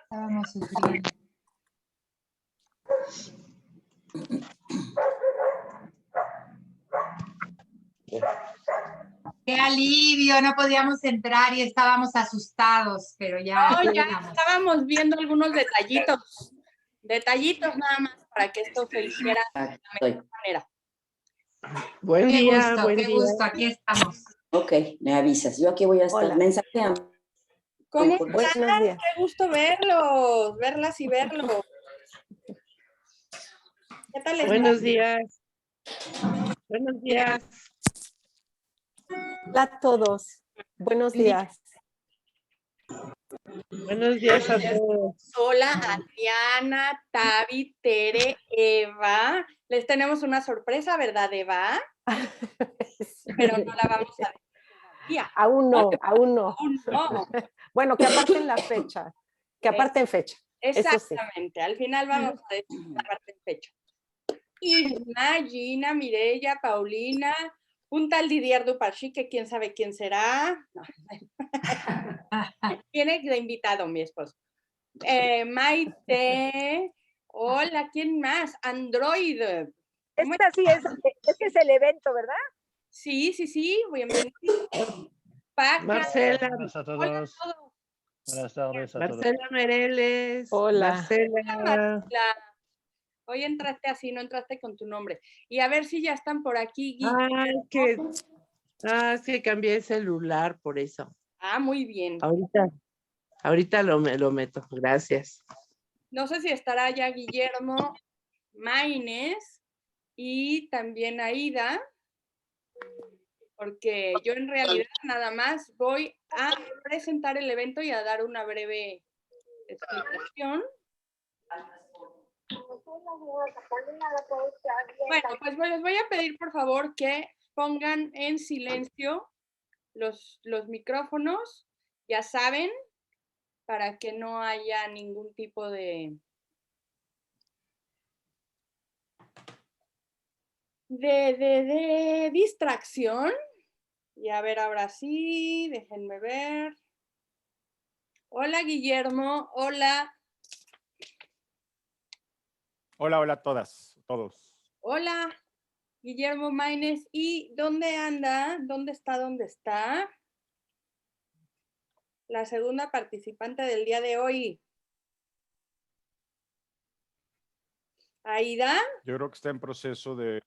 Estábamos sufriendo. Qué alivio, no podíamos entrar y estábamos asustados, pero ya. No, ya estábamos viendo algunos detallitos nada más para que esto se hiciera de la mejor manera. Buen día, Qué gusto, aquí estamos. Ok, me avisas. Yo aquí voy a estar mensajeando. ¿Cómo están? Qué gusto verlos, verlas y verlos. ¿Qué tal les Buenos días. Buenos días. Hola a todos. Buenos días. Buenos días a todos. Hola, Adriana, Tavi, Tere, Eva. Les tenemos una sorpresa, ¿verdad, Eva? Sí. Pero no la vamos a decir todavía. Aún no. Aún no. Bueno, que aparten la fecha. Que aparten fecha. Exactamente. Al final vamos a decir que aparten fecha. Irma, Gina, Mireya, Paulina, un tal Didier Duparchi, que quién sabe quién será. Tiene de invitado mi esposo. Maite, hola, ¿quién más? Android. Este es el evento, ¿verdad? Sí, bienvenido. Paca. Marcela. Buenas a todos. Hola a todos. Buenas tardes a todos. Marcela Mereles. Hola. Marcela. Hoy entraste así, no entraste con tu nombre. Y a ver si ya están por aquí, Gui. Es que cambié el celular, por eso. Ah, muy bien. Ahorita lo meto. Gracias. No sé si estará ya Guillermo Maínez y también Aida, porque yo en realidad nada más voy a presentar el evento y a dar una breve explicación. Bueno, pues les voy a pedir por favor que pongan en silencio los micrófonos, ya saben, para que no haya ningún tipo de distracción. Y a ver, ahora sí, déjenme ver. Hola, Guillermo. Hola. Hola a todas, todos. Hola, Guillermo Maínez. ¿Y dónde anda? ¿Dónde está? La segunda participante del día de hoy. ¿Aida? Yo creo que está en proceso de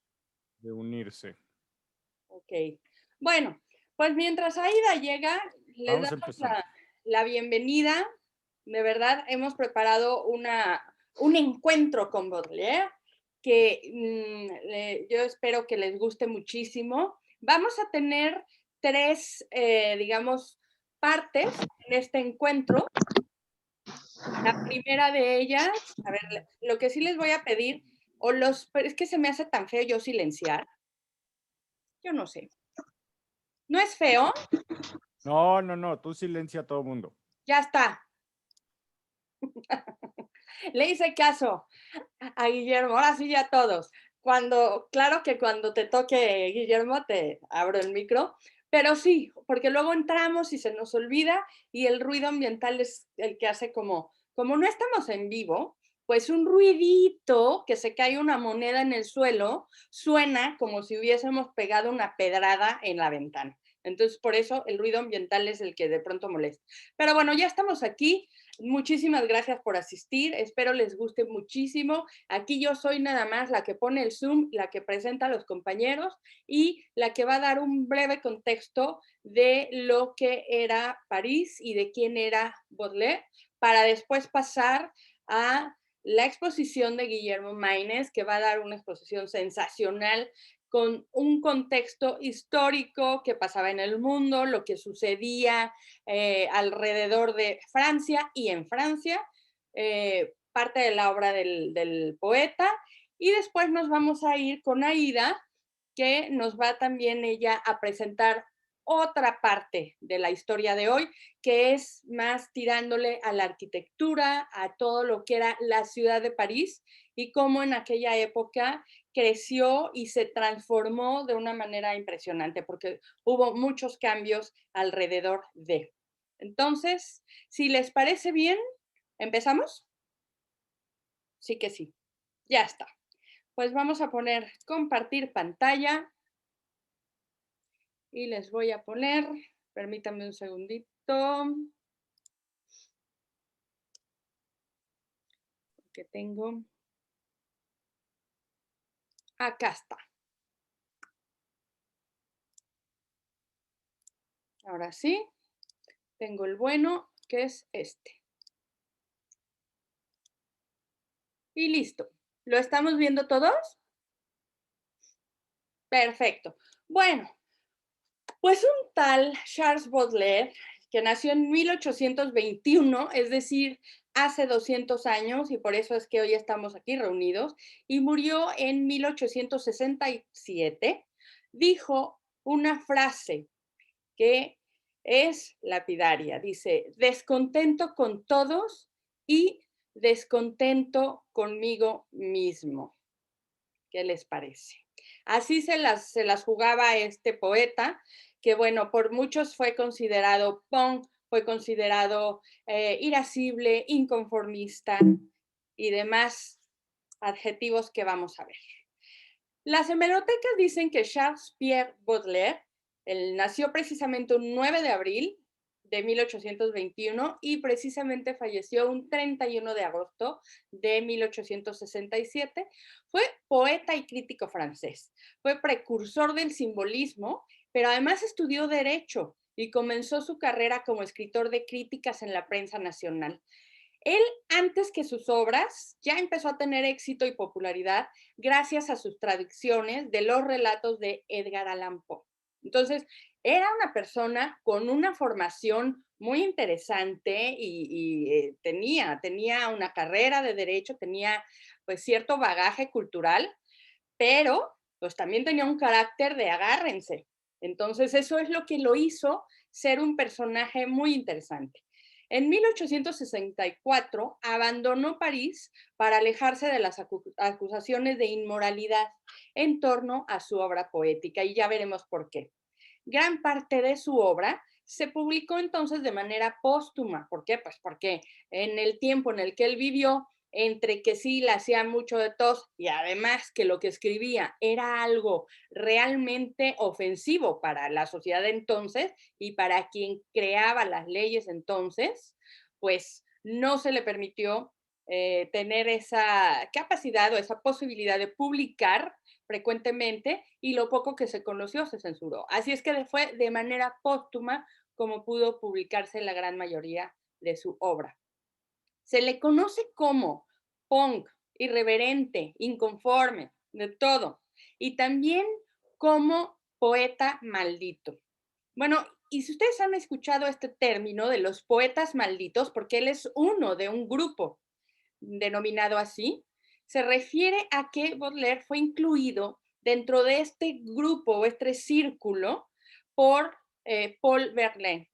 unirse. Ok. Bueno, pues mientras Aida llega, les damos la bienvenida. De verdad, hemos preparado un encuentro con Baudelaire que yo espero que les guste muchísimo. Vamos a tener tres, partes en este encuentro. La primera de ellas, a ver, lo que sí les voy a pedir, pero es que se me hace tan feo yo silenciar. Yo no sé. ¿No es feo? No, tú silencia a todo mundo. Ya está. Le hice caso a Guillermo, ahora sí ya todos. Claro que cuando te toque, Guillermo, te abro el micro, pero sí, porque luego entramos y se nos olvida y el ruido ambiental es el que hace como no estamos en vivo, pues un ruidito que se cae una moneda en el suelo suena como si hubiésemos pegado una pedrada en la ventana. Entonces, por eso el ruido ambiental es el que de pronto molesta. Pero bueno, ya estamos aquí. Muchísimas gracias por asistir. Espero les guste muchísimo. Aquí yo soy nada más la que pone el Zoom, la que presenta a los compañeros y la que va a dar un breve contexto de lo que era París y de quién era Baudelaire, para después pasar a la exposición de Guillermo Maínez, que va a dar una exposición sensacional con un contexto histórico que pasaba en el mundo, lo que sucedía alrededor de Francia y en Francia, parte de la obra del poeta, y después nos vamos a ir con Aida, que nos va también ella a presentar otra parte de la historia de hoy, que es más tirándole a la arquitectura, a todo lo que era la ciudad de París y cómo en aquella época creció y se transformó de una manera impresionante, porque hubo muchos cambios alrededor de. Entonces, si les parece bien, ¿Empezamos? Sí que sí. Ya está. Pues vamos a poner compartir pantalla. Y les voy a poner, permítanme un segundito. Que tengo. Acá está. Ahora sí, tengo el bueno, que es este. Y listo. ¿Lo estamos viendo todos? Perfecto. Bueno, pues un tal Charles Baudelaire, que nació en 1821, es decir, hace 200 años, y por eso es que hoy estamos aquí reunidos, y murió en 1867, dijo una frase que es lapidaria. Dice, descontento con todos y descontento conmigo mismo. ¿Qué les parece? Así se las jugaba este poeta, que bueno, por muchos fue considerado punk, fue considerado irascible, inconformista y demás adjetivos que vamos a ver. Las hemerotecas dicen que Charles-Pierre Baudelaire, él nació precisamente un 9 de abril de 1821 y precisamente falleció un 31 de agosto de 1867. Fue poeta y crítico francés. Fue precursor del simbolismo, pero además estudió Derecho y comenzó su carrera como escritor de críticas en la prensa nacional. Él, antes que sus obras, ya empezó a tener éxito y popularidad gracias a sus traducciones de los relatos de Edgar Allan Poe. Entonces, era una persona con una formación muy interesante y tenía una carrera de derecho, tenía pues cierto bagaje cultural, pero pues también tenía un carácter de agárrense. Entonces, eso es lo que lo hizo ser un personaje muy interesante. En 1864 abandonó París para alejarse de las acusaciones de inmoralidad en torno a su obra poética, y ya veremos por qué. Gran parte de su obra se publicó entonces de manera póstuma. ¿Por qué? Pues porque en el tiempo en el que él vivió, entre que sí le hacía mucho de tos y además que lo que escribía era algo realmente ofensivo para la sociedad de entonces y para quien creaba las leyes entonces, pues no se le permitió tener esa capacidad o esa posibilidad de publicar frecuentemente, y lo poco que se conoció se censuró. Así es que fue de manera póstuma como pudo publicarse la gran mayoría de su obra. Se le conoce como punk, irreverente, inconforme, de todo, y también como poeta maldito. Bueno, y si ustedes han escuchado este término de los poetas malditos, porque él es uno de un grupo denominado así, se refiere a que Baudelaire fue incluido dentro de este grupo o este círculo por Paul Verlaine.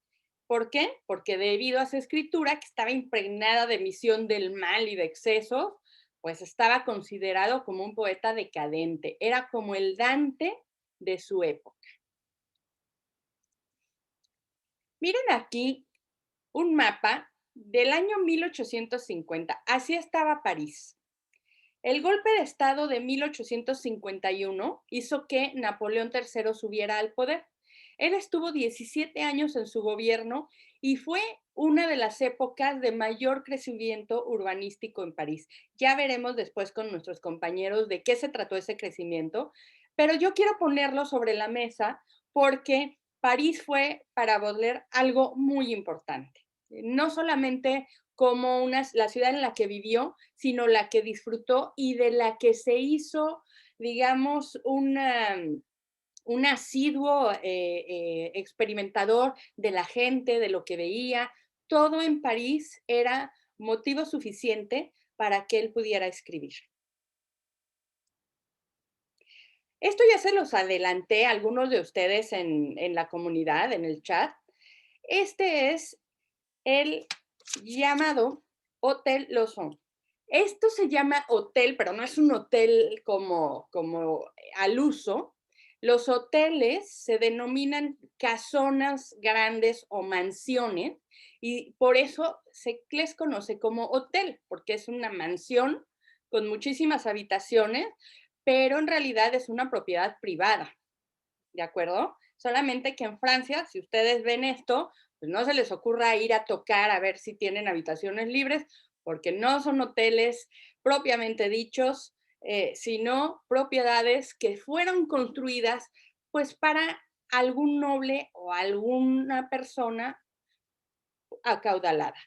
¿Por qué? Porque debido a su escritura, que estaba impregnada de visión del mal y de excesos, pues estaba considerado como un poeta decadente. Era como el Dante de su época. Miren aquí un mapa del año 1850. Así estaba París. El golpe de Estado de 1851 hizo que Napoleón III subiera al poder. Él estuvo 17 años en su gobierno y fue una de las épocas de mayor crecimiento urbanístico en París. Ya veremos después con nuestros compañeros de qué se trató ese crecimiento, pero yo quiero ponerlo sobre la mesa porque París fue para Baudelaire algo muy importante. No solamente como la ciudad en la que vivió, sino la que disfrutó y de la que se hizo, digamos, un asiduo experimentador de la gente, de lo que veía. Todo en París era motivo suficiente para que él pudiera escribir. Esto ya se los adelanté a algunos de ustedes en la comunidad, en el chat. Este es el llamado Hotel Lozón. Esto se llama hotel, pero no es un hotel como al uso. Los hoteles se denominan casonas grandes o mansiones y por eso se les conoce como hotel, porque es una mansión con muchísimas habitaciones, pero en realidad es una propiedad privada, ¿de acuerdo? Solamente que en Francia, si ustedes ven esto, pues no se les ocurra ir a tocar a ver si tienen habitaciones libres, porque no son hoteles propiamente dichos, sino propiedades que fueron construidas pues para algún noble o alguna persona acaudalada.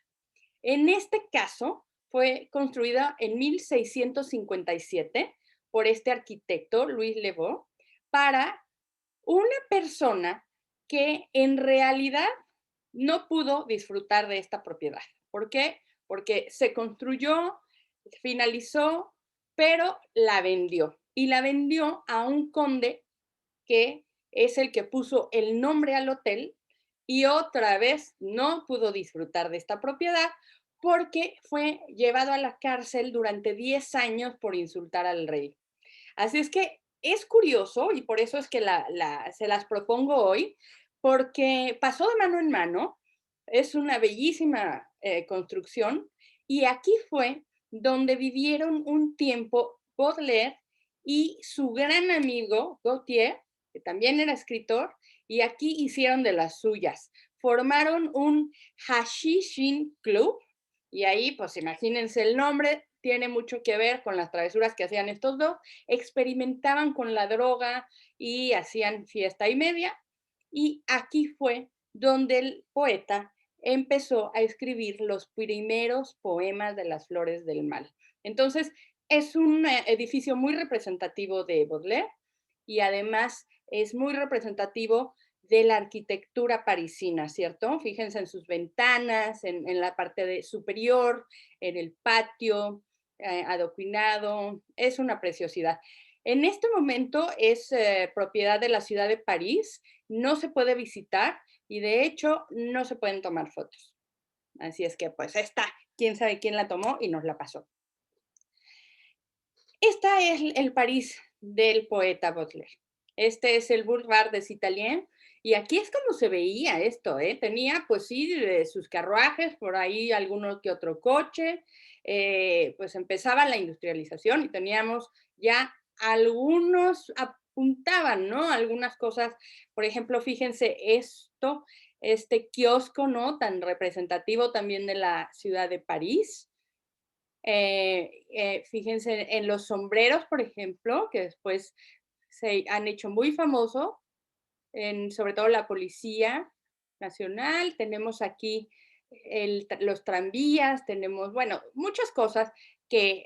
En este caso, fue construida en 1657 por este arquitecto, Louis Le Beau, para una persona que en realidad no pudo disfrutar de esta propiedad. ¿Por qué? Porque se construyó, finalizó, pero la vendió. Y la vendió a un conde que es el que puso el nombre al hotel y otra vez no pudo disfrutar de esta propiedad porque fue llevado a la cárcel durante 10 años por insultar al rey. Así es que es curioso y por eso es que se las propongo hoy, porque pasó de mano en mano, es una bellísima construcción y aquí fue donde vivieron un tiempo Baudelaire y su gran amigo Gautier, que también era escritor, y aquí hicieron de las suyas. Formaron un Hashishin Club, y ahí, pues imagínense el nombre, tiene mucho que ver con las travesuras que hacían estos dos. Experimentaban con la droga y hacían fiesta y media. Y aquí fue donde el poeta empezó a escribir los primeros poemas de las flores del mal. Entonces, es un edificio muy representativo de Baudelaire y además es muy representativo de la arquitectura parisina, ¿cierto? Fíjense en sus ventanas, en la parte superior, en el patio, adoquinado, es una preciosidad. En este momento es propiedad de la ciudad de París, no se puede visitar y de hecho no se pueden tomar fotos. Así es que pues esta, quién sabe quién la tomó y nos la pasó. Esta es el París del poeta Baudelaire. Este es el Boulevard des Italiens. Y aquí es como se veía esto, ¿eh? Tenía, pues sí, sus carruajes, por ahí alguno que otro coche, pues empezaba la industrialización y teníamos ya algunos, apuntaban, ¿no? Algunas cosas, por ejemplo, fíjense esto, este kiosco, ¿no? Tan representativo también de la ciudad de París. Fíjense en los sombreros, por ejemplo, que después se han hecho muy famosos, sobre todo la Policía Nacional, tenemos aquí los tranvías, tenemos, bueno, muchas cosas que,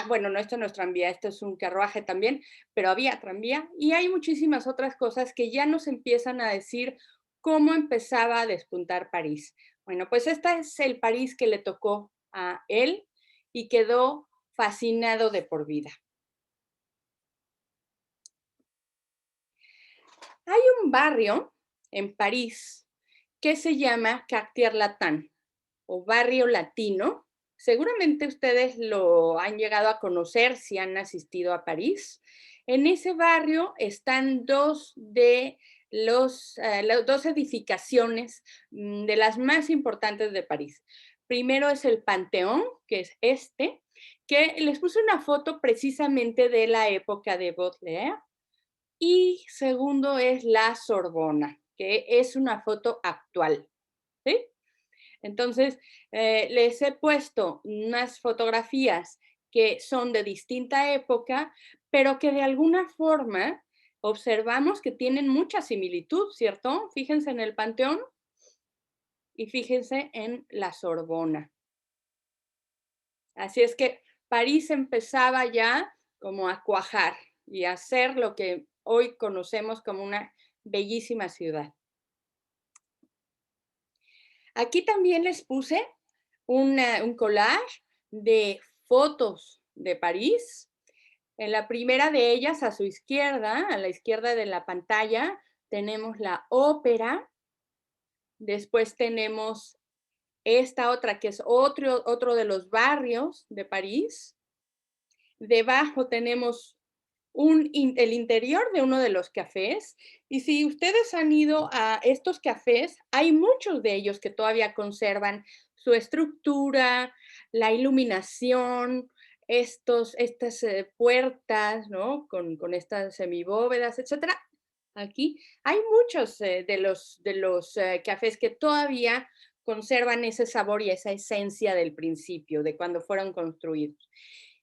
bueno, no, esto no es tranvía, esto es un carruaje también, pero había tranvía y hay muchísimas otras cosas que ya nos empiezan a decir cómo empezaba a despuntar París. Bueno, pues este es el París que le tocó a él y quedó fascinado de por vida. Hay un barrio en París que se llama Quartier Latin o barrio latino. Seguramente ustedes lo han llegado a conocer si han asistido a París. En ese barrio están dos de las dos edificaciones de las más importantes de París. Primero es el Panteón, que es este, que les puse una foto precisamente de la época de Baudelaire. Y segundo es la Sorbona, que es una foto actual, ¿sí? Entonces, les he puesto unas fotografías que son de distinta época, pero que de alguna forma observamos que tienen mucha similitud, ¿cierto? Fíjense en el Panteón y fíjense en la Sorbona. Así es que París empezaba ya como a cuajar y a hacer lo que hoy conocemos como una bellísima ciudad. Aquí también les puse un collage de fotos de París. En la primera de ellas, a su izquierda, a la izquierda de la pantalla, tenemos la ópera. Después tenemos esta otra que es otro de los barrios de París. Debajo tenemos el interior de uno de los cafés, y si ustedes han ido a estos cafés, hay muchos de ellos que todavía conservan su estructura, la iluminación, estas puertas, ¿no? Con estas semibóvedas, etcétera. Aquí hay muchos de los cafés que todavía conservan ese sabor y esa esencia del principio, de cuando fueron construidos.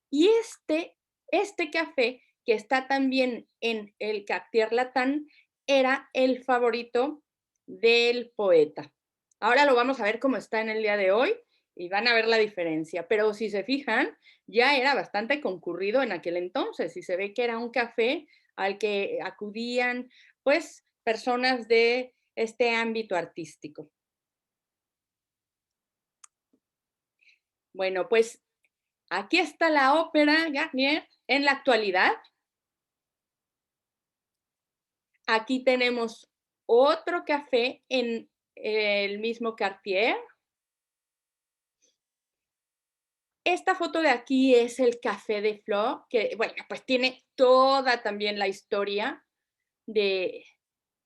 Y este café, que está también en el Quartier Latin, era el favorito del poeta. Ahora lo vamos a ver cómo está en el día de hoy y van a ver la diferencia. Pero si se fijan, ya era bastante concurrido en aquel entonces y se ve que era un café al que acudían, pues, personas de este ámbito artístico. Bueno, pues aquí está la ópera Garnier en la actualidad. Aquí tenemos otro café en el mismo Quartier. Esta foto de aquí es el Café de Flore, que, bueno, pues tiene toda también la historia de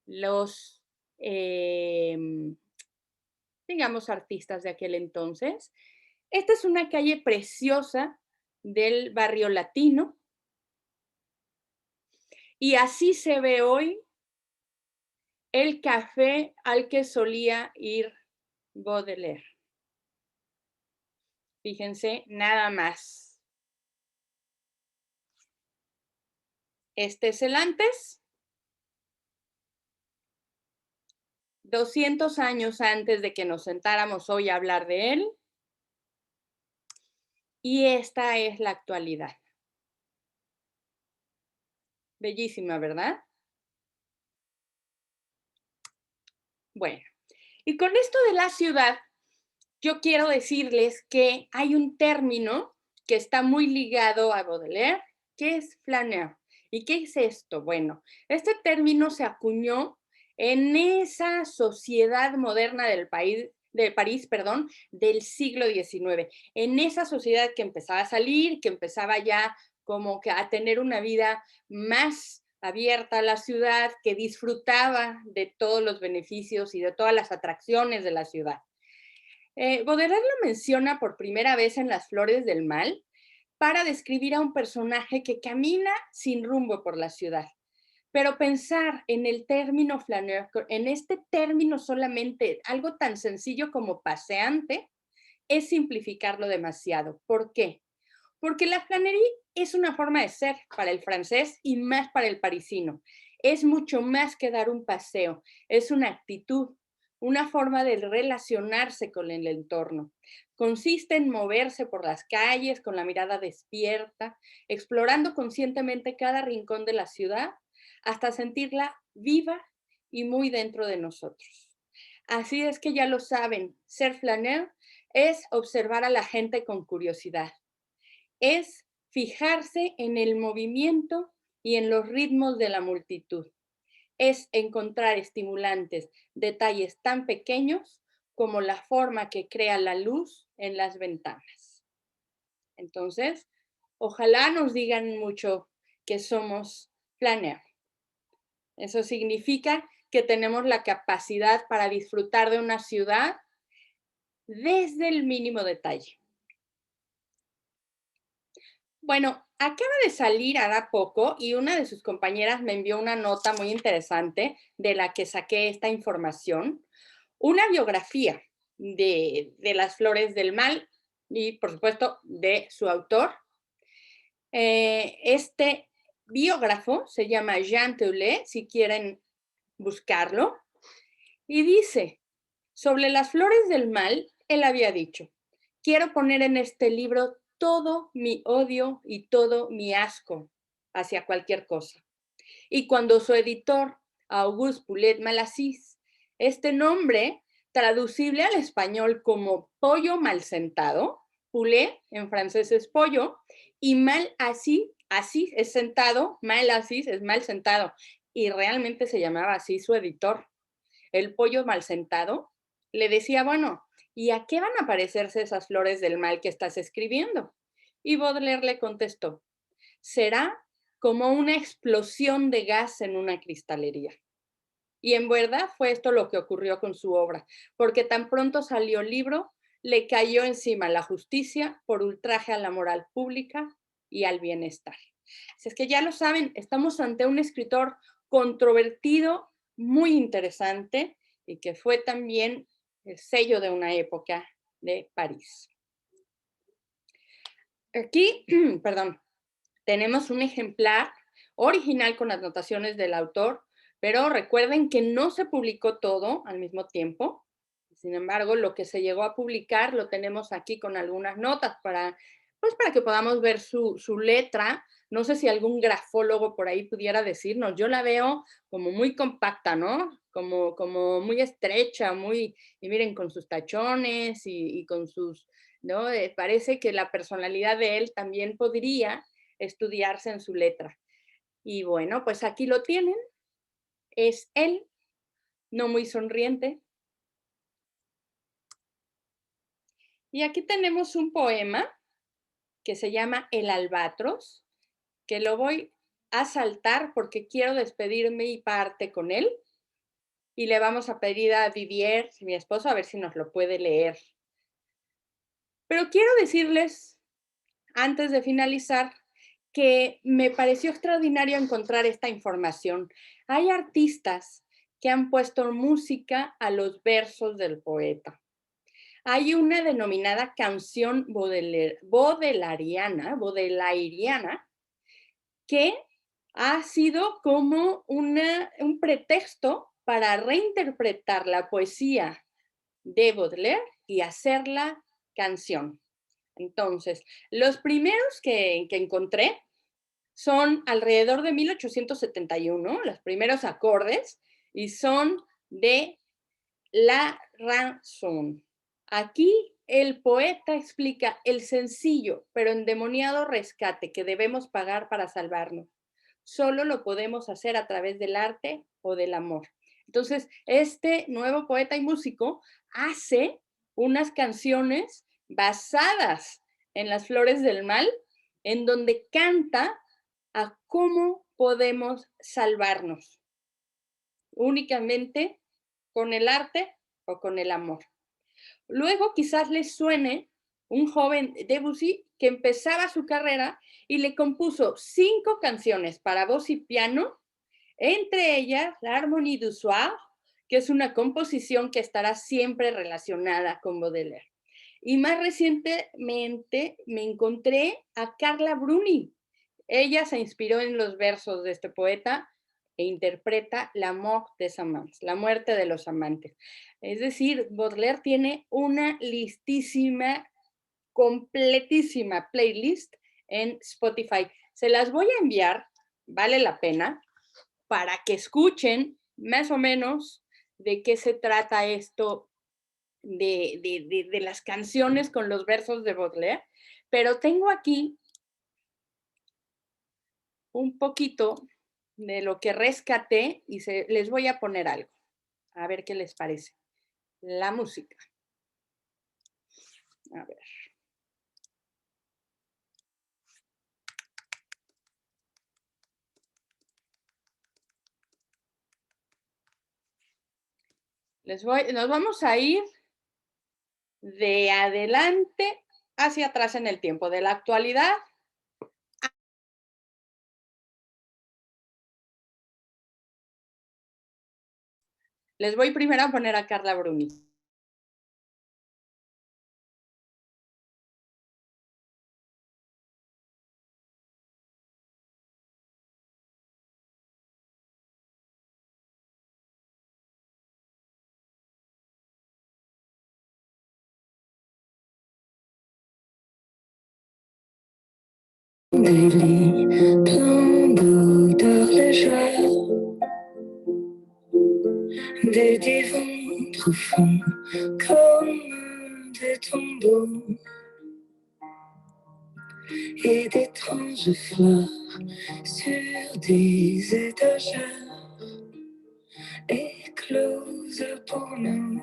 los, digamos, artistas de aquel entonces. Esta es una calle preciosa del barrio latino. Y así se ve hoy el café al que solía ir Baudelaire. Fíjense, nada más. Este es el antes. 200 años antes de que nos sentáramos hoy a hablar de él. Y esta es la actualidad. Bellísima, ¿verdad? Bueno, y con esto de la ciudad, yo quiero decirles que hay un término que está muy ligado a Baudelaire, que es flaneur. ¿Y qué es esto? Bueno, este término se acuñó en esa sociedad moderna de París, del siglo XIX, en esa sociedad que empezaba a salir, que empezaba ya como que a tener una vida más abierta a la ciudad, que disfrutaba de todos los beneficios y de todas las atracciones de la ciudad. Baudelaire lo menciona por primera vez en Las Flores del Mal para describir a un personaje que camina sin rumbo por la ciudad. Pero pensar en el término flaneur, en este término solamente, algo tan sencillo como paseante, es simplificarlo demasiado. ¿Por qué? Porque la flânerie es una forma de ser para el francés y más para el parisino. Es mucho más que dar un paseo, es una actitud, una forma de relacionarse con el entorno. Consiste en moverse por las calles con la mirada despierta, explorando conscientemente cada rincón de la ciudad hasta sentirla viva y muy dentro de nosotros. Así es que ya lo saben, ser flaneur es observar a la gente con curiosidad. Es fijarse en el movimiento y en los ritmos de la multitud. Es encontrar estimulantes, detalles tan pequeños como la forma que crea la luz en las ventanas. Entonces, ojalá nos digan mucho que somos flaneur. Eso significa que tenemos la capacidad para disfrutar de una ciudad desde el mínimo detalle. Bueno, acaba de salir hará poco y una de sus compañeras me envió una nota muy interesante de la que saqué esta información, una biografía de Las Flores del Mal y, por supuesto, de su autor. Este biógrafo se llama Jean Teulé, si quieren buscarlo, y dice, sobre Las Flores del Mal, él había dicho, quiero poner en este libro todo mi odio y todo mi asco hacia cualquier cosa. Y cuando su editor, Auguste Poulet-Malassis, este nombre traducible al español como pollo mal sentado, poulet en francés es pollo, y mal así es sentado, mal así es mal sentado, y realmente se llamaba así su editor, el pollo mal sentado, le decía, bueno, ¿y a qué van a parecerse esas flores del mal que estás escribiendo? Y Baudelaire le contestó, será como una explosión de gas en una cristalería. Y en verdad fue esto lo que ocurrió con su obra, porque tan pronto salió el libro, le cayó encima la justicia por ultraje a la moral pública y al bienestar. Así es que ya lo saben, estamos ante un escritor controvertido, muy interesante, y que fue también el sello de una época de París. Aquí, perdón, tenemos un ejemplar original con anotaciones del autor, pero recuerden que no se publicó todo al mismo tiempo. Sin embargo, lo que se llegó a publicar lo tenemos aquí con algunas notas para que podamos ver su letra. No sé si algún grafólogo por ahí pudiera decirnos. Yo la veo como muy compacta, ¿no? Como muy estrecha, y miren, con sus tachones y con sus, ¿no? Parece que la personalidad de él también podría estudiarse en su letra. Y bueno, pues aquí lo tienen. Es él, no muy sonriente. Y aquí tenemos un poema que se llama El Albatros, que lo voy a saltar porque quiero despedirme y parte con él. Y le vamos a pedir a Vivier, mi esposo, a ver si nos lo puede leer. Pero quiero decirles, antes de finalizar, que me pareció extraordinario encontrar esta información. Hay artistas que han puesto música a los versos del poeta. Hay una denominada canción bodelariana, que ha sido como un pretexto para reinterpretar la poesía de Baudelaire y hacerla canción. Entonces, los primeros que encontré son alrededor de 1871, los primeros acordes, y son de La Rançon. Aquí el poeta explica el sencillo pero endemoniado rescate que debemos pagar para salvarnos. Solo lo podemos hacer a través del arte o del amor. Entonces, este nuevo poeta y músico hace unas canciones basadas en las flores del mal, en donde canta a cómo podemos salvarnos, únicamente con el arte o con el amor. Luego quizás les suene un joven Debussy que empezaba su carrera y le compuso 5 canciones para voz y piano, entre ellas la Harmonie du Soir, que es una composición que estará siempre relacionada con Baudelaire. Y más recientemente me encontré a Carla Bruni. Ella se inspiró en los versos de este poeta e interpreta La mort des amants, la muerte de los amantes. Es decir, Baudelaire tiene una listísima, completísima playlist en Spotify. Se las voy a enviar, vale la pena, para que escuchen más o menos de qué se trata esto de las canciones con los versos de Baudelaire. Pero tengo aquí un poquito de lo que rescaté y les voy a poner algo. A ver qué les parece. La música. A ver. Nos vamos a ir de adelante hacia atrás en el tiempo, de la actualidad. Les voy primero a poner a Carla Bruni. Des lits pleins d'horlogeries, des divans profonds comme des tombeaux, et d'étranges fleurs sur des étagères écloses pour nous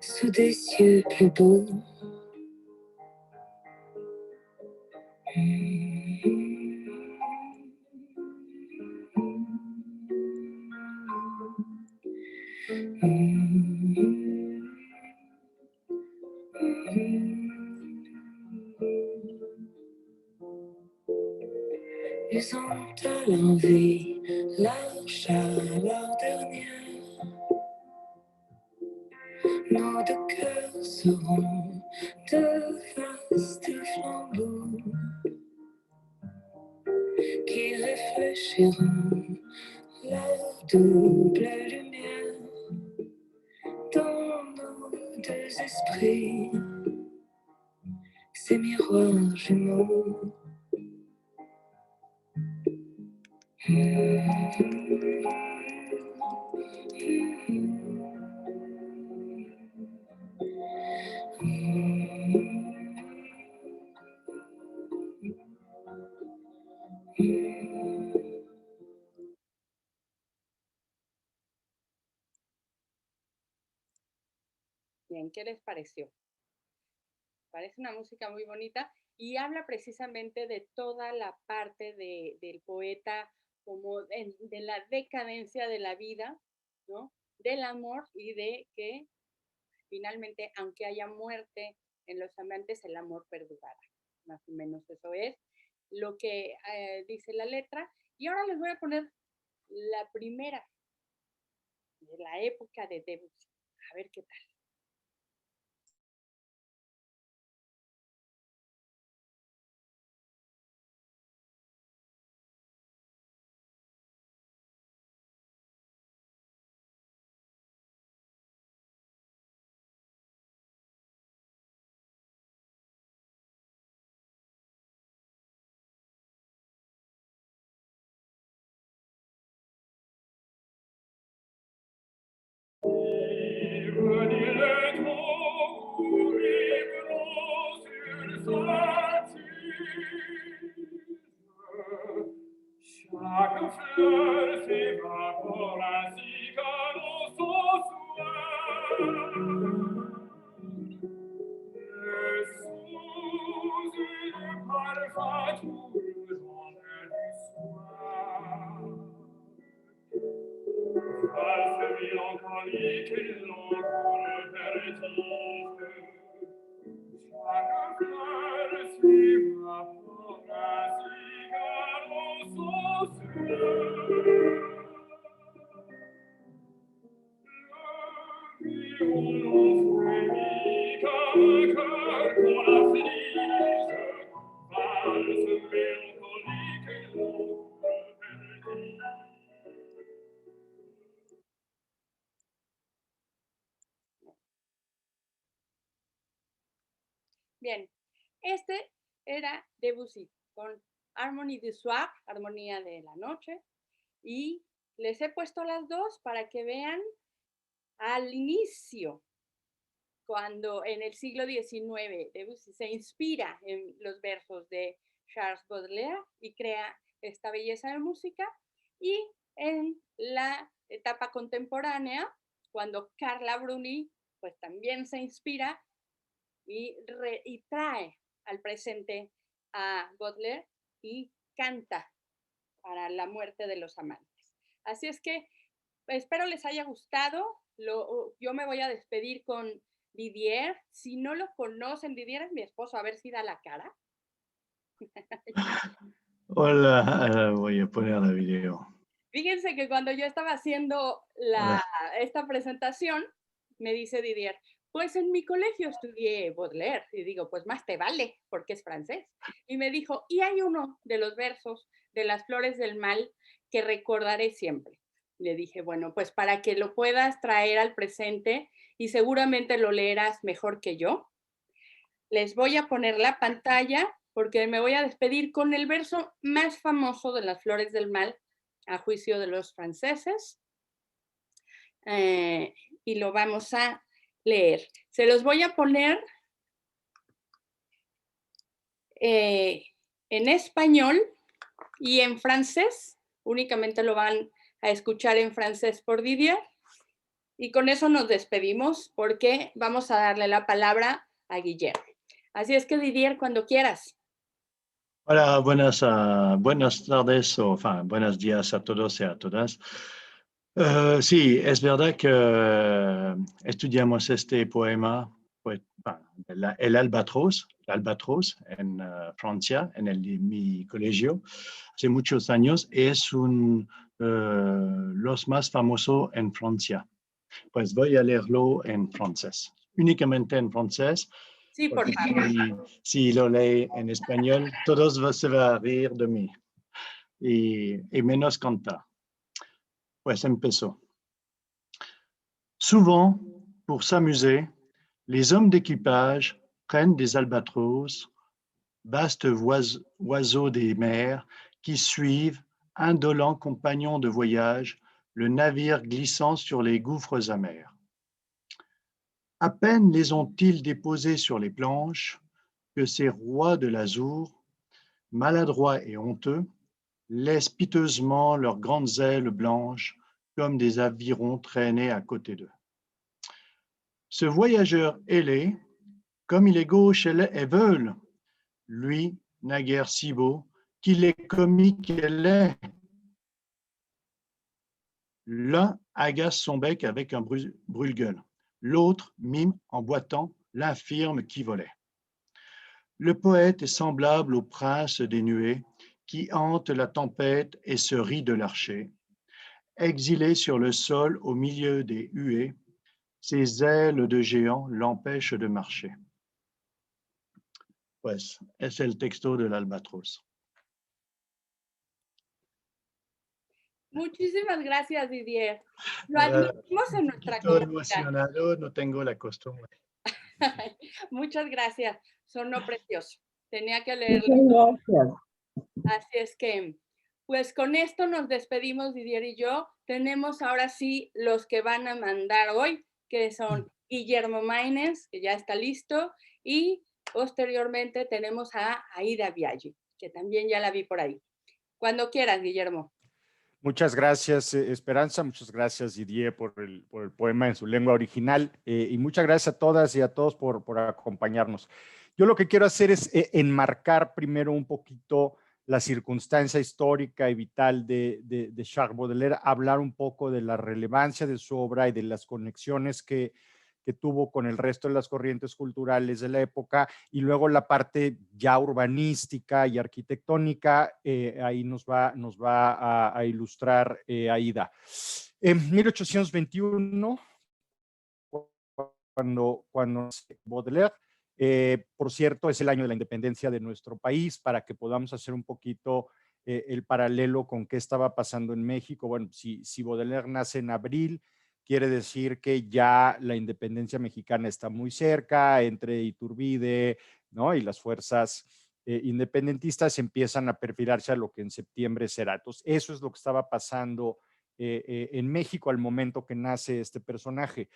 sous des cieux plus beaux. usant à l'envie leur chaleur dernière. Nos deux cœurs seront de vastes flambeaux qui réfléchiront leur double lumière dans nos deux esprits, ces miroirs jumeaux. Bien, ¿qué les pareció? Parece una música muy bonita y habla precisamente de toda la parte del poeta, como de la decadencia de la vida, ¿no? Del amor y de que finalmente, aunque haya muerte en los amantes, el amor perdurará. Más o menos eso es lo que dice la letra. Y ahora les voy a poner la primera de la época de Debussy. A ver qué tal. Chaque fleur s'évapore ainsi qu'un oiseau et sous une parfum tout le journée du soir. Valse mélancolique et l'encre vertige, chaque fleur s'évapore ainsi qu'un oiseau Bien, este era Debussy con Harmonie du Soir, Armonía de la Noche, y les he puesto las dos para que vean al inicio, cuando en el siglo XIX Debussy se inspira en los versos de Charles Baudelaire y crea esta belleza de música, y en la etapa contemporánea, cuando Carla Bruni pues también se inspira y trae al presente a Baudelaire y canta para la muerte de los amantes. Así es que espero les haya gustado. Yo me voy a despedir con Didier. Si no lo conocen, Didier es mi esposo, a ver si da la cara. Hola, voy a poner la video. Fíjense que cuando yo estaba haciendo esta presentación, me dice Didier, pues en mi colegio estudié Baudelaire. Y digo, pues más te vale, porque es francés. Y me dijo, y hay uno de los versos de Las Flores del Mal que recordaré siempre. Le dije, bueno, pues para que lo puedas traer al presente y seguramente lo leerás mejor que yo, les voy a poner la pantalla porque me voy a despedir con el verso más famoso de Las Flores del Mal, a juicio de los franceses, y lo vamos a leer. Se los voy a poner en español y en francés. Únicamente lo van a escuchar en francés por Didier. Y con eso nos despedimos porque vamos a darle la palabra a Guillermo. Así es que Didier, cuando quieras. Hola, buenas tardes, buenos días a todos y a todas. Sí, es verdad que estudiamos este poema, pues, el albatros, Albatros en Francia, mi colegio, hace muchos años. Es los más famosos en Francia. Pues voy a leerlo en francés, únicamente en francés, Sí, por porque favor. si lo lee en español, todos se van a reír de mí y menos cantar. Pues empezó. Souvent, pour s'amuser, les hommes d'équipage prennent des albatros, vastes oiseaux des mers qui suivent, indolents compagnons de voyage, le navire glissant sur les gouffres amers. À peine les ont-ils déposés sur les planches que ces rois de l'azur, maladroits et honteux, laissent piteusement leurs grandes ailes blanches comme des avirons traînés à côté d'eux. Ce voyageur ailé, comme il est gauche et veule, lui, naguère si beau, qu'il est comique et laid. L'un agace son bec avec un brûle-gueule, l'autre mime en boitant l'infirme qui volait. Le poète est semblable au prince des nuées qui hante la tempête et se rit de l'archer. Exilé sur le sol au milieu des huées, ses ailes de géant l'empêchent de marcher. Pues, es el texto del Albatros. Muchísimas gracias, Didier. Lo admitimos en nuestra Estoy comunidad. emocionado, no tengo la costumbre. Muchas gracias. Sonó precioso. Tenía que leerlo. Así es que, pues con esto nos despedimos, Didier y yo. Tenemos ahora sí los que van a mandar hoy, que son Guillermo Maínez, que ya está listo, y posteriormente tenemos a Aida Biaggi, que también ya la vi por ahí. Cuando quieras, Guillermo. Muchas gracias, Esperanza. Muchas gracias, Didier, por el poema en su lengua original. Y muchas gracias a todas y a todos por acompañarnos. Yo lo que quiero hacer es enmarcar primero un poquito la circunstancia histórica y vital de Charles Baudelaire, hablar un poco de la relevancia de su obra y de las conexiones que tuvo con el resto de las corrientes culturales de la época, y luego la parte ya urbanística y arquitectónica, ahí nos va a ilustrar Aida. En 1821, cuando Baudelaire, por cierto, es el año de la independencia de nuestro país, para que podamos hacer un poquito el paralelo con qué estaba pasando en México. Bueno, si Baudelaire nace en abril, quiere decir que ya la independencia mexicana está muy cerca, entre Iturbide, ¿no?, y las fuerzas independentistas empiezan a perfilarse a lo que en septiembre será. Entonces, eso es lo que estaba pasando en México al momento que nace este personaje.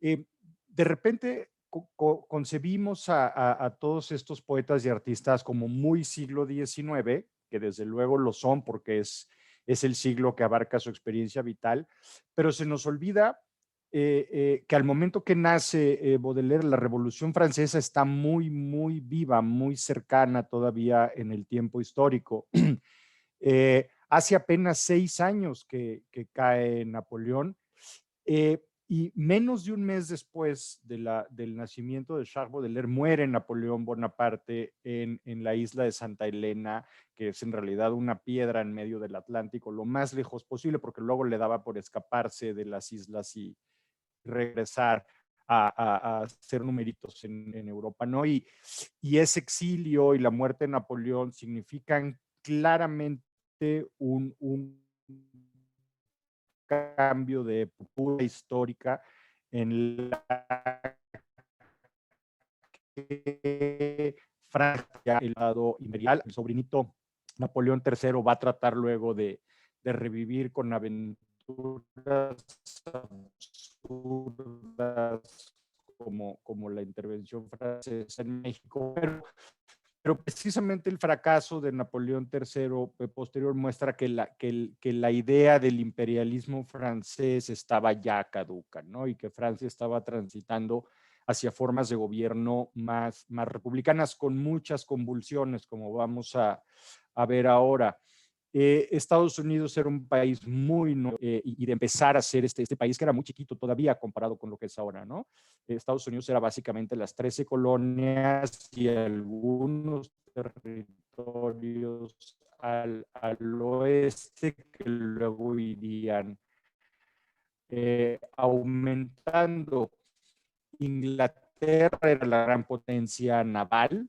De repente concebimos a todos estos poetas y artistas como muy siglo XIX, que desde luego lo son porque es el siglo que abarca su experiencia vital, pero se nos olvida que al momento que nace Baudelaire, la Revolución Francesa está muy, muy viva, muy cercana todavía en el tiempo histórico. Hace apenas 6 años que cae Napoleón, y menos de un mes después del nacimiento de Charles Baudelaire muere Napoleón Bonaparte en la isla de Santa Elena, que es en realidad una piedra en medio del Atlántico, lo más lejos posible, porque luego le daba por escaparse de las islas y regresar a hacer numeritos en Europa, ¿no? Y ese exilio y la muerte de Napoleón significan claramente un cambio de postura histórica en la que Francia, el lado imperial, el sobrinito Napoleón III va a tratar luego de revivir con aventuras absurdas como la intervención francesa en México, pero precisamente el fracaso de Napoleón III posterior muestra que la idea del imperialismo francés estaba ya caduca, ¿no? Y que Francia estaba transitando hacia formas de gobierno más republicanas, con muchas convulsiones, como vamos a ver ahora. Estados Unidos era un país muy nuevo y de empezar a ser este país que era muy chiquito todavía comparado con lo que es ahora, ¿no? Estados Unidos era básicamente las 13 colonias y algunos territorios al oeste que luego irían aumentando. Inglaterra era la gran potencia naval,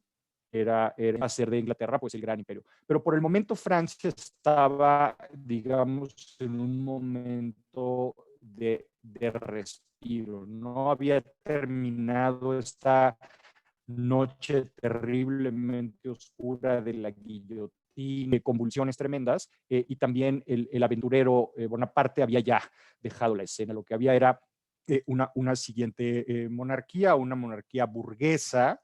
era hacer de Inglaterra pues el gran imperio. Pero por el momento Francia estaba, digamos, en un momento de respiro. No había terminado esta noche terriblemente oscura de la guillotina, convulsiones tremendas, y también el aventurero Bonaparte había ya dejado la escena. Lo que había era una siguiente monarquía, una monarquía burguesa,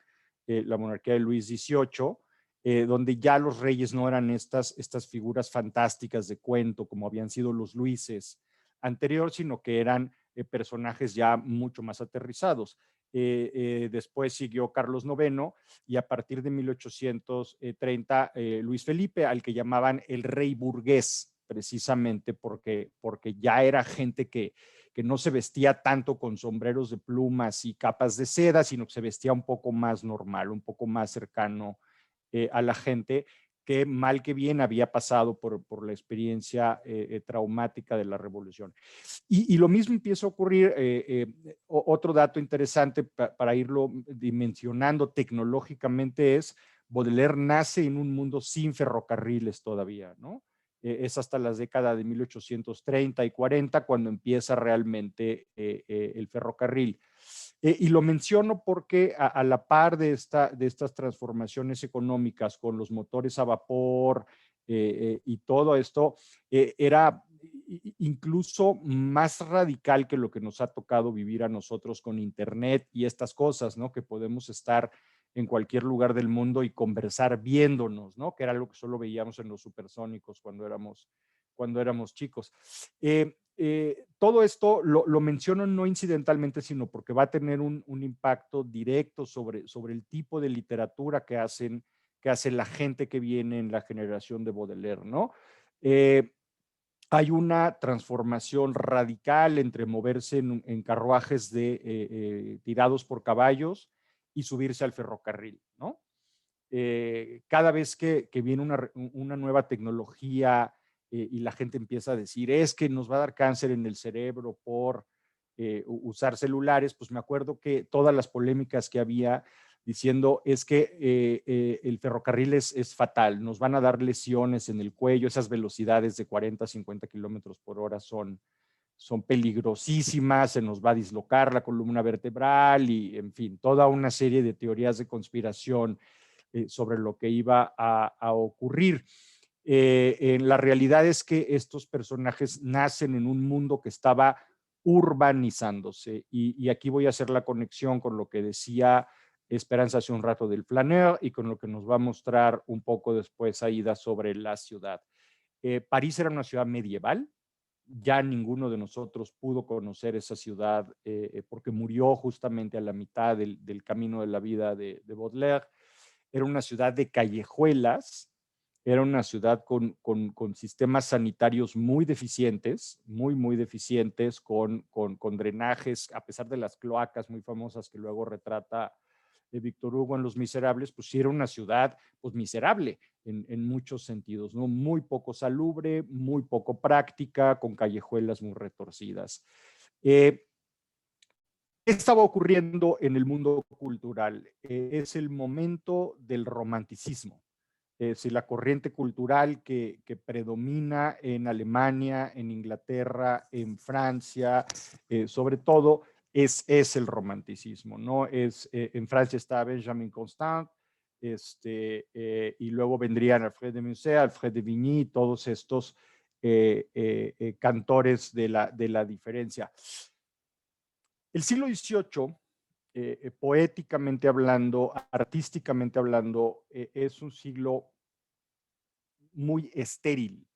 la monarquía de Luis XVIII, donde ya los reyes no eran estas figuras fantásticas de cuento como habían sido los Luises anterior, sino que eran personajes ya mucho más aterrizados. Después siguió Carlos IX y a partir de 1830 Luis Felipe, al que llamaban el rey burgués, precisamente porque ya era gente que no se vestía tanto con sombreros de plumas y capas de seda, sino que se vestía un poco más normal, un poco más cercano a la gente que mal que bien había pasado por la experiencia traumática de la revolución. Y lo mismo empieza a ocurrir, otro dato interesante para irlo dimensionando tecnológicamente es, Baudelaire nace en un mundo sin ferrocarriles todavía, ¿no? Es hasta las décadas de 1830 y 40 cuando empieza realmente el ferrocarril. Y lo menciono porque a la par de estas transformaciones económicas con los motores a vapor y todo esto, era incluso más radical que lo que nos ha tocado vivir a nosotros con Internet y estas cosas, ¿no? Que podemos estar en cualquier lugar del mundo y conversar viéndonos, ¿no? Que era algo que solo veíamos en los supersónicos cuando éramos chicos. Todo esto lo menciono no incidentalmente, sino porque va a tener un impacto directo sobre el tipo de literatura que hace la gente que viene en la generación de Baudelaire, ¿no? Hay una transformación radical entre moverse en carruajes tirados por caballos y subirse al ferrocarril, ¿no? Cada vez que viene una nueva tecnología y la gente empieza a decir, es que nos va a dar cáncer en el cerebro por usar celulares, pues me acuerdo que todas las polémicas que había diciendo es que el ferrocarril es fatal, nos van a dar lesiones en el cuello, esas velocidades de 40, 50 kilómetros por hora son peligrosísimas, se nos va a dislocar la columna vertebral y, en fin, toda una serie de teorías de conspiración sobre lo que iba a ocurrir. La realidad es que estos personajes nacen en un mundo que estaba urbanizándose y aquí voy a hacer la conexión con lo que decía Esperanza hace un rato del flaneur y con lo que nos va a mostrar un poco después Aida sobre la ciudad. París era una ciudad medieval, ya ninguno de nosotros pudo conocer esa ciudad porque murió justamente a la mitad del camino de la vida de Baudelaire. Era una ciudad de callejuelas, era una ciudad con sistemas sanitarios muy deficientes, muy deficientes, con drenajes, a pesar de las cloacas muy famosas que luego retrata de Víctor Hugo en Los Miserables, pues sí era una ciudad pues miserable en muchos sentidos, ¿no? Muy poco salubre, muy poco práctica, con callejuelas muy retorcidas. ¿Qué estaba ocurriendo en el mundo cultural? Es el momento del romanticismo. La corriente cultural que predomina en Alemania, en Inglaterra, en Francia, sobre todo, es el romanticismo, ¿no? En Francia está Benjamin Constant, y luego vendrían Alfred de Musset, Alfred de Vigny, todos estos cantores de la diferencia. El siglo XVIII, poéticamente hablando, artísticamente hablando, es un siglo muy estéril.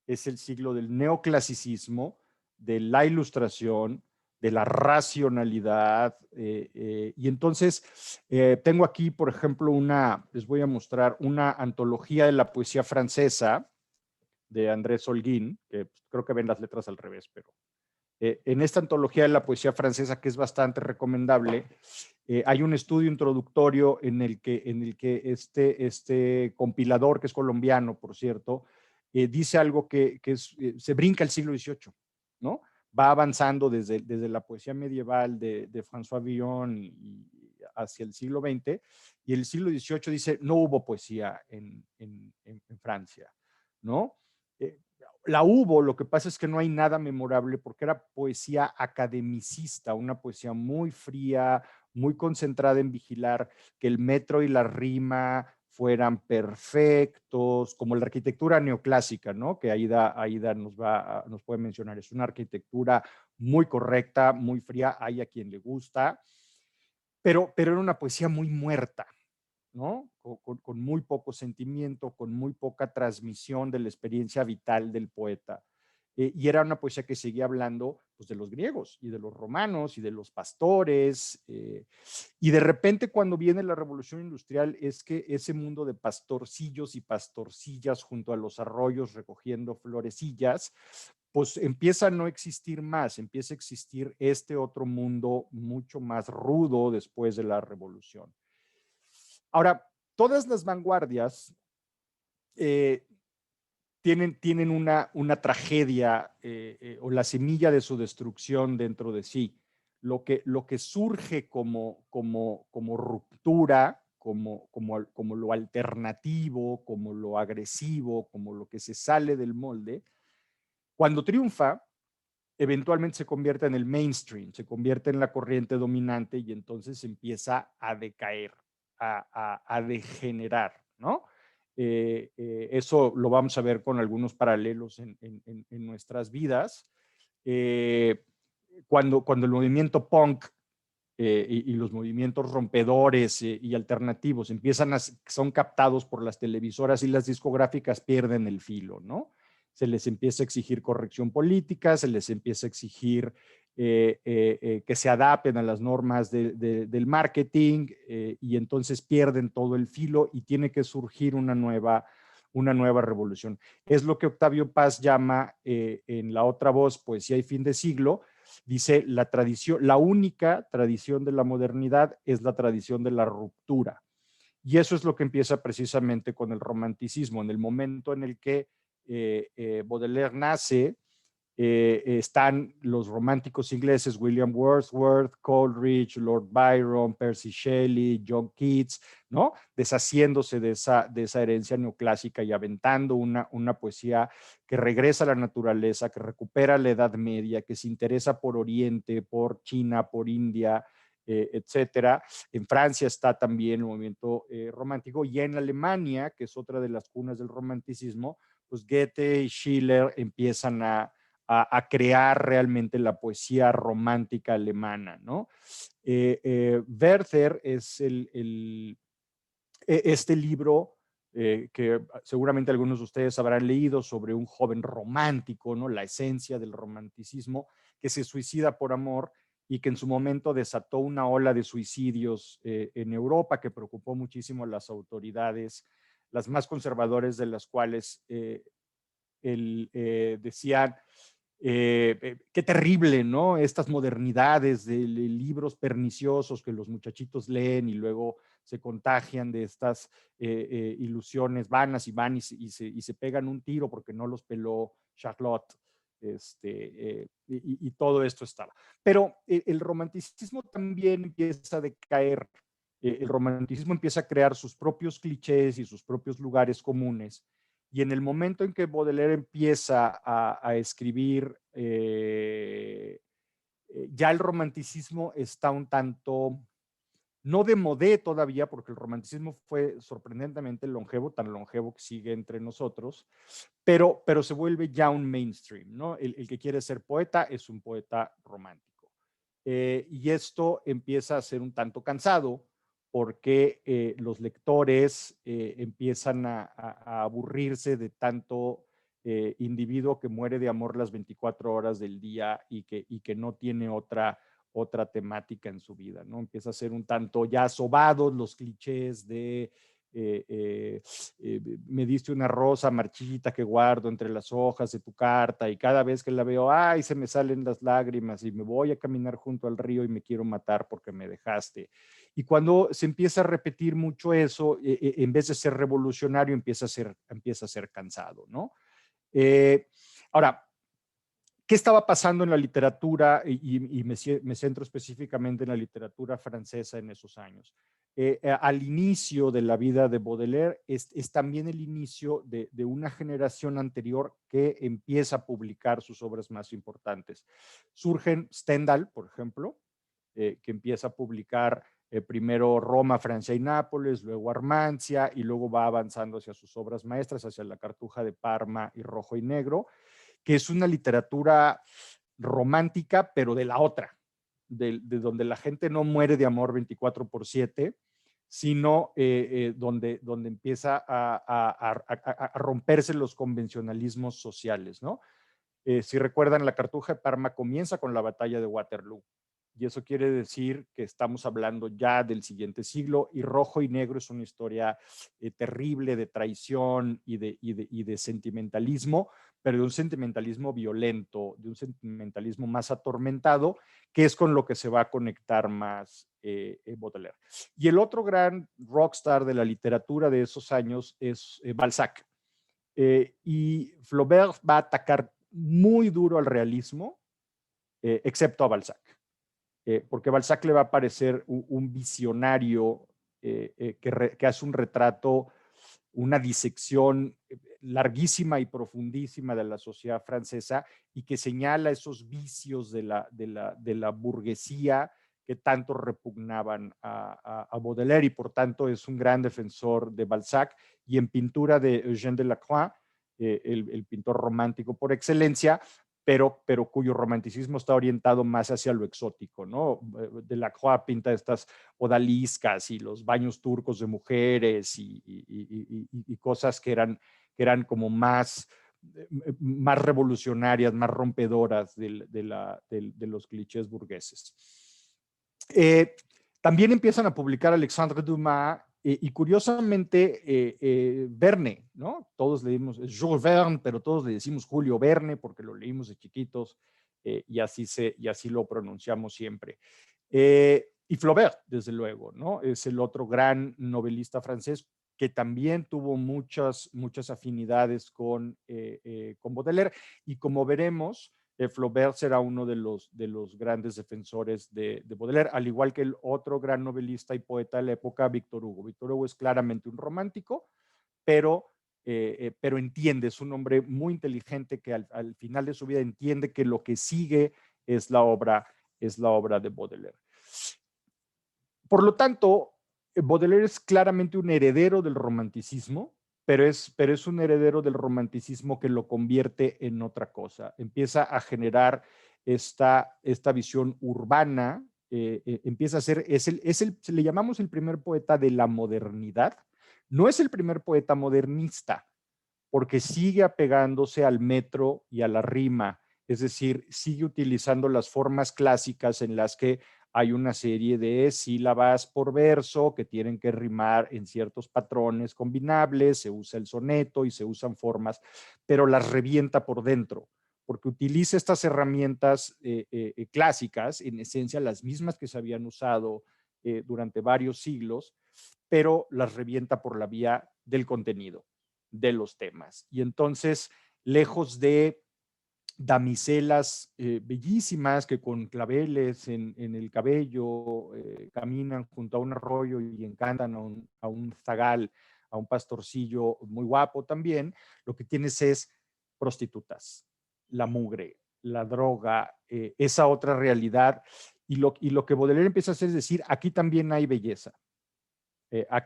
Es el siglo del neoclasicismo, de la ilustración, de la racionalidad. Y entonces tengo aquí, por ejemplo, les voy a mostrar una antología de la poesía francesa de Andrés Holguín, que creo que ven las letras al revés, pero en esta antología de la poesía francesa, que es bastante recomendable, hay un estudio introductorio en el que este compilador, que es colombiano, por cierto, dice algo que se brinca el siglo XVIII, ¿no? Va avanzando desde la poesía medieval de François Villon y hacia el siglo XX, y el siglo XVIII dice, no hubo poesía en Francia, ¿no? La hubo, lo que pasa es que no hay nada memorable porque era poesía academicista, una poesía muy fría, muy concentrada en vigilar que el metro y la rima fueran perfectos, como la arquitectura neoclásica, ¿no? Que Aida nos puede mencionar. Es una arquitectura muy correcta, muy fría, hay a quien le gusta, pero era una poesía muy muerta, ¿no? Con muy poco sentimiento, con muy poca transmisión de la experiencia vital del poeta. Y era una poesía que seguía hablando pues, de los griegos y de los romanos y de los pastores. Y de repente cuando viene la revolución industrial es que ese mundo de pastorcillos y pastorcillas junto a los arroyos recogiendo florecillas, pues empieza a no existir más, empieza a existir este otro mundo mucho más rudo después de la revolución. Ahora, todas las vanguardias tienen una tragedia o la semilla de su destrucción dentro de sí. Lo que surge como ruptura, como lo alternativo, como lo agresivo, como lo que se sale del molde, cuando triunfa, eventualmente se convierte en el mainstream, se convierte en la corriente dominante y entonces empieza a decaer, a degenerar, ¿no? Eso lo vamos a ver con algunos paralelos en nuestras vidas. Cuando el movimiento punk y los movimientos rompedores y alternativos son captados por las televisoras y las discográficas, pierden el filo, ¿no? Se les empieza a exigir corrección política, se les empieza a exigir que se adapten a las normas del marketing y entonces pierden todo el filo y tiene que surgir una nueva revolución. Es lo que Octavio Paz llama en La otra voz, Poesía y fin de siglo, dice la única tradición de la modernidad es la tradición de la ruptura. Y eso es lo que empieza precisamente con el romanticismo. En el momento en el que Baudelaire nace, están los románticos ingleses, William Wordsworth, Coleridge, Lord Byron, Percy Shelley, John Keats, ¿no? Deshaciéndose de esa herencia neoclásica y aventando una poesía que regresa a la naturaleza, que recupera la Edad Media, que se interesa por Oriente, por China, por India, etcétera. En Francia está también el movimiento romántico, y en Alemania, que es otra de las cunas del romanticismo, pues Goethe y Schiller empiezan a crear realmente la poesía romántica alemana, ¿no? Werther es este libro que seguramente algunos de ustedes habrán leído sobre un joven romántico, ¿no? La esencia del romanticismo, que se suicida por amor y que en su momento desató una ola de suicidios en Europa que preocupó muchísimo a las autoridades, las más conservadoras de las cuales decían qué terrible, ¿no? Estas modernidades de libros perniciosos que los muchachitos leen y luego se contagian de estas ilusiones vanas y van y se pegan un tiro porque no los peló Charlotte. Y todo esto estaba. Pero el romanticismo también empieza a decaer. El romanticismo empieza a crear sus propios clichés y sus propios lugares comunes. Y en el momento en que Baudelaire empieza a escribir, ya el romanticismo está un tanto, no de modé todavía, porque el romanticismo fue sorprendentemente longevo, tan longevo que sigue entre nosotros, pero se vuelve ya un mainstream, ¿no? El que quiere ser poeta es un poeta romántico. Y esto empieza a ser un tanto cansado, porque los lectores empiezan a aburrirse de tanto individuo que muere de amor las 24 horas del día y que no tiene otra temática en su vida, ¿no? Empieza a ser un tanto ya sobados los clichés de me diste una rosa marchita que guardo entre las hojas de tu carta y cada vez que la veo, ay, se me salen las lágrimas y me voy a caminar junto al río y me quiero matar porque me dejaste. Y cuando se empieza a repetir mucho eso, en vez de ser revolucionario, empieza a ser cansado, ¿no? Ahora, ¿qué estaba pasando en la literatura? Y me centro específicamente en la literatura francesa en esos años. Al inicio de la vida de Baudelaire es también el inicio de una generación anterior que empieza a publicar sus obras más importantes. Surgen Stendhal, por ejemplo, que empieza a publicar primero Roma, Francia y Nápoles, luego Armancia, y luego va avanzando hacia sus obras maestras, hacia La Cartuja de Parma y Rojo y Negro, que es una literatura romántica, pero de la otra, de donde la gente no muere de amor 24/7, sino donde empieza a romperse los convencionalismos sociales, ¿no? Si recuerdan, La Cartuja de Parma comienza con la batalla de Waterloo, y eso quiere decir que estamos hablando ya del siguiente siglo, y Rojo y Negro es una historia terrible de traición y de sentimentalismo, pero de un sentimentalismo violento, de un sentimentalismo más atormentado, que es con lo que se va a conectar más Baudelaire. Y el otro gran rockstar de la literatura de esos años es Balzac. Y Flaubert va a atacar muy duro al realismo, excepto a Balzac. Porque Balzac le va a parecer un visionario que hace un retrato, una disección larguísima y profundísima de la sociedad francesa y que señala esos vicios de la burguesía que tanto repugnaban a Baudelaire, y por tanto es un gran defensor de Balzac. Y en pintura de Eugène Delacroix, el pintor romántico por excelencia, pero cuyo romanticismo está orientado más hacia lo exótico, ¿no? Delacroix pinta estas odaliscas y los baños turcos de mujeres y cosas que eran como más revolucionarias, más rompedoras de los clichés burgueses. También empiezan a publicar Alexandre Dumas y curiosamente Verne, ¿no? Todos leímos Jules Verne, pero todos le decimos Julio Verne porque lo leímos de chiquitos y así lo pronunciamos siempre. Y Flaubert, desde luego, ¿no? Es el otro gran novelista francés que también tuvo muchas afinidades con Baudelaire, y como veremos, Flaubert será uno de los grandes defensores de Baudelaire, al igual que el otro gran novelista y poeta de la época, Víctor Hugo. Víctor Hugo es claramente un romántico, pero entiende, es un hombre muy inteligente que al final de su vida entiende que lo que sigue es la obra de Baudelaire. Por lo tanto, Baudelaire es claramente un heredero del romanticismo, pero es un heredero del romanticismo que lo convierte en otra cosa. Empieza a generar esta visión urbana, empieza a ser, le llamamos el primer poeta de la modernidad. No es el primer poeta modernista, porque sigue apegándose al metro y a la rima, es decir, sigue utilizando las formas clásicas en las que hay una serie de sílabas por verso que tienen que rimar en ciertos patrones combinables, se usa el soneto y se usan formas, pero las revienta por dentro, porque utiliza estas herramientas clásicas, en esencia las mismas que se habían usado durante varios siglos, pero las revienta por la vía del contenido, de los temas. Y entonces, lejos de damiselas bellísimas que con claveles en el cabello caminan junto a un arroyo y encantan a un zagal, a un pastorcillo muy guapo también, lo que tienes es prostitutas, la mugre, la droga, esa otra realidad. Y lo que Baudelaire empieza a hacer es decir, aquí también hay belleza.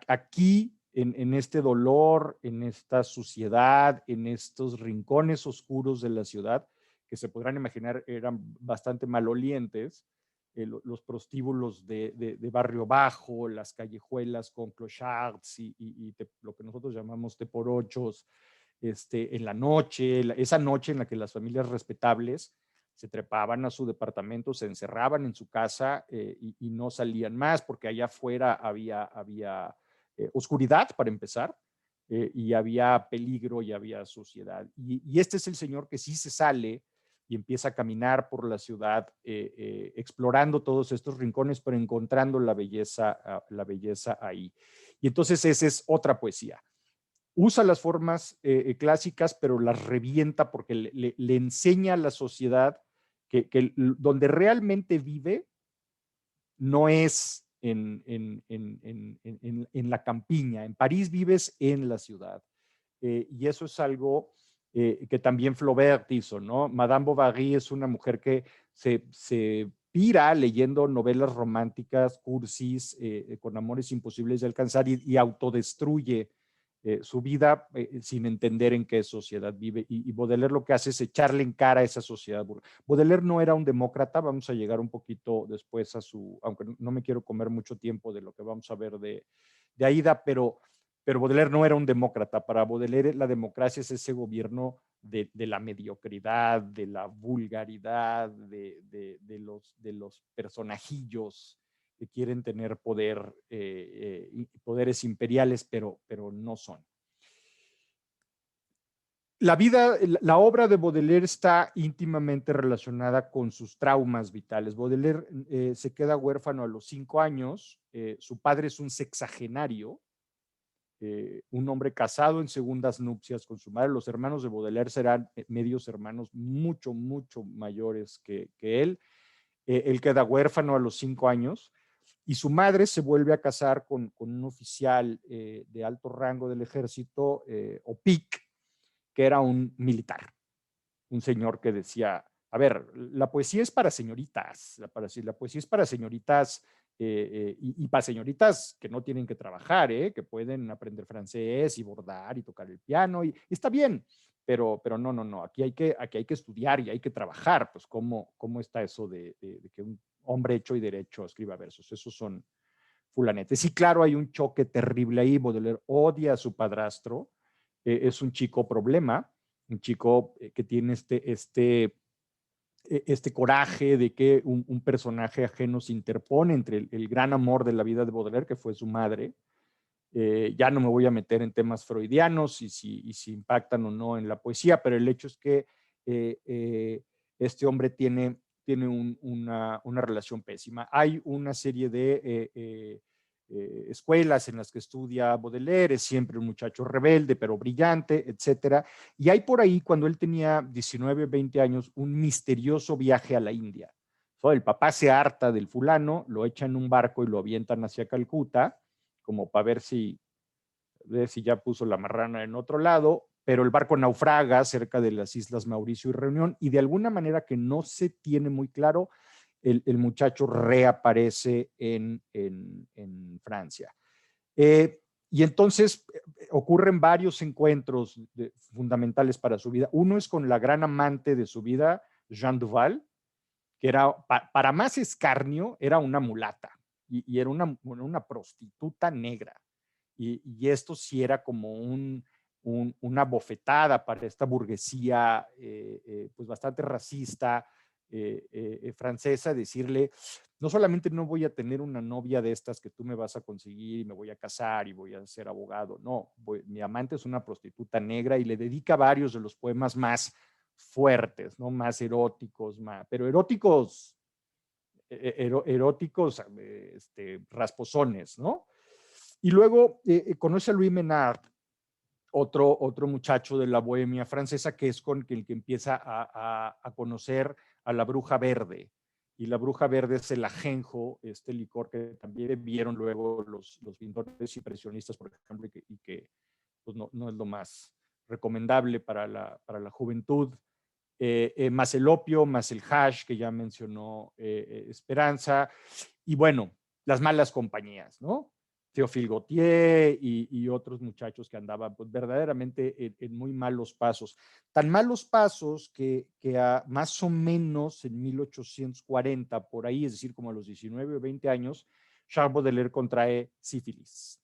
Aquí, en este dolor, en esta suciedad, en estos rincones oscuros de la ciudad, que se podrán imaginar eran bastante malolientes, los prostíbulos de barrio bajo, las callejuelas con clochards y lo que nosotros llamamos teporochos, en la noche, esa noche en la que las familias respetables se trepaban a su departamento, se encerraban en su casa y no salían más porque allá afuera había oscuridad para empezar, y había peligro y había suciedad. Y este es el señor que sí se sale y empieza a caminar por la ciudad, explorando todos estos rincones, pero encontrando la belleza ahí. Y entonces esa es otra poesía. Usa las formas clásicas, pero las revienta porque le enseña a la sociedad que donde realmente vive no es en la campiña. En París vives en la ciudad. Y eso es algo que también Flaubert hizo, ¿no? Madame Bovary es una mujer que se pira leyendo novelas románticas, cursis, con amores imposibles de alcanzar y autodestruye su vida sin entender en qué sociedad vive. Y Baudelaire lo que hace es echarle en cara a esa sociedad. Baudelaire no era un demócrata, vamos a llegar un poquito después a su, aunque no me quiero comer mucho tiempo de lo que vamos a ver de Aida, pero Baudelaire no era un demócrata. Para Baudelaire la democracia es ese gobierno de la mediocridad, de la vulgaridad, de los personajillos que quieren tener poder, poderes imperiales, pero no son. La obra de Baudelaire está íntimamente relacionada con sus traumas vitales. Baudelaire se queda huérfano a los 5 años. Su padre es un sexagenario, un hombre casado en segundas nupcias con su madre. Los hermanos de Baudelaire serán medios hermanos mucho, mucho mayores que él. Él queda huérfano a los 5 años. Y su madre se vuelve a casar con un oficial de alto rango del ejército, Opic, que era un militar, un señor que decía, a ver, la poesía es para señoritas, la poesía es para señoritas y para señoritas que no tienen que trabajar, que pueden aprender francés y bordar y tocar el piano, y está bien, pero no, aquí hay que estudiar y hay que trabajar. Pues ¿cómo está eso de que un hombre hecho y derecho escriba versos? Esos son fulanetes. Y claro, hay un choque terrible ahí. Baudelaire odia a su padrastro. Es un chico problema, un chico que tiene este coraje de que un personaje ajeno se interpone entre el gran amor de la vida de Baudelaire, que fue su madre. Ya no me voy a meter en temas freudianos y si impactan o no en la poesía, pero el hecho es que este hombre tiene una relación pésima. Hay una serie de escuelas en las que estudia Baudelaire, es siempre un muchacho rebelde, pero brillante, etcétera. Y hay por ahí, cuando él tenía 19, 20 años, un misterioso viaje a la India. El papá se harta del fulano, lo echa en un barco y lo avientan hacia Calcuta, como para ver si ya puso la marrana en otro lado, pero el barco naufraga cerca de las islas Mauricio y Reunión, y de alguna manera que no se tiene muy claro, el muchacho reaparece en Francia. Y entonces ocurren varios encuentros fundamentales para su vida. Uno es con la gran amante de su vida, Jeanne Duval, que era, para más escarnio, era una mulata y era una prostituta negra. Y esto sí era como una bofetada para esta burguesía pues bastante racista francesa, decirle, no solamente no voy a tener una novia de estas que tú me vas a conseguir y me voy a casar y voy a ser abogado, no, mi amante es una prostituta negra, y le dedica varios de los poemas más fuertes, ¿no? Más eróticos, pero eróticos rasposones, ¿no? Y luego conoce a Louis Menard, otro muchacho de la bohemia francesa, que es con el que empieza a conocer a la bruja verde. Y la bruja verde es el ajenjo, este licor que también vieron luego los pintores impresionistas, por ejemplo, y que pues no es lo más recomendable para la juventud. Más el opio, más el hash, que ya mencionó Esperanza, y bueno, las malas compañías, ¿no? Théophile Gautier y otros muchachos que andaban pues verdaderamente en muy malos pasos. Tan malos pasos que más o menos en 1840, por ahí, es decir, como a los 19 o 20 años, Charles Baudelaire contrae sífilis.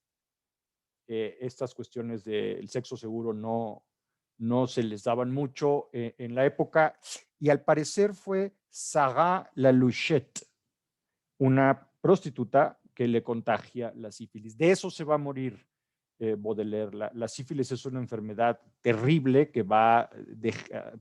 Estas cuestiones del sexo seguro no se les daban mucho en la época, y al parecer fue Sarah Lalouchette, una prostituta que le contagia la sífilis. De eso se va a morir Baudelaire. La sífilis es una enfermedad terrible que va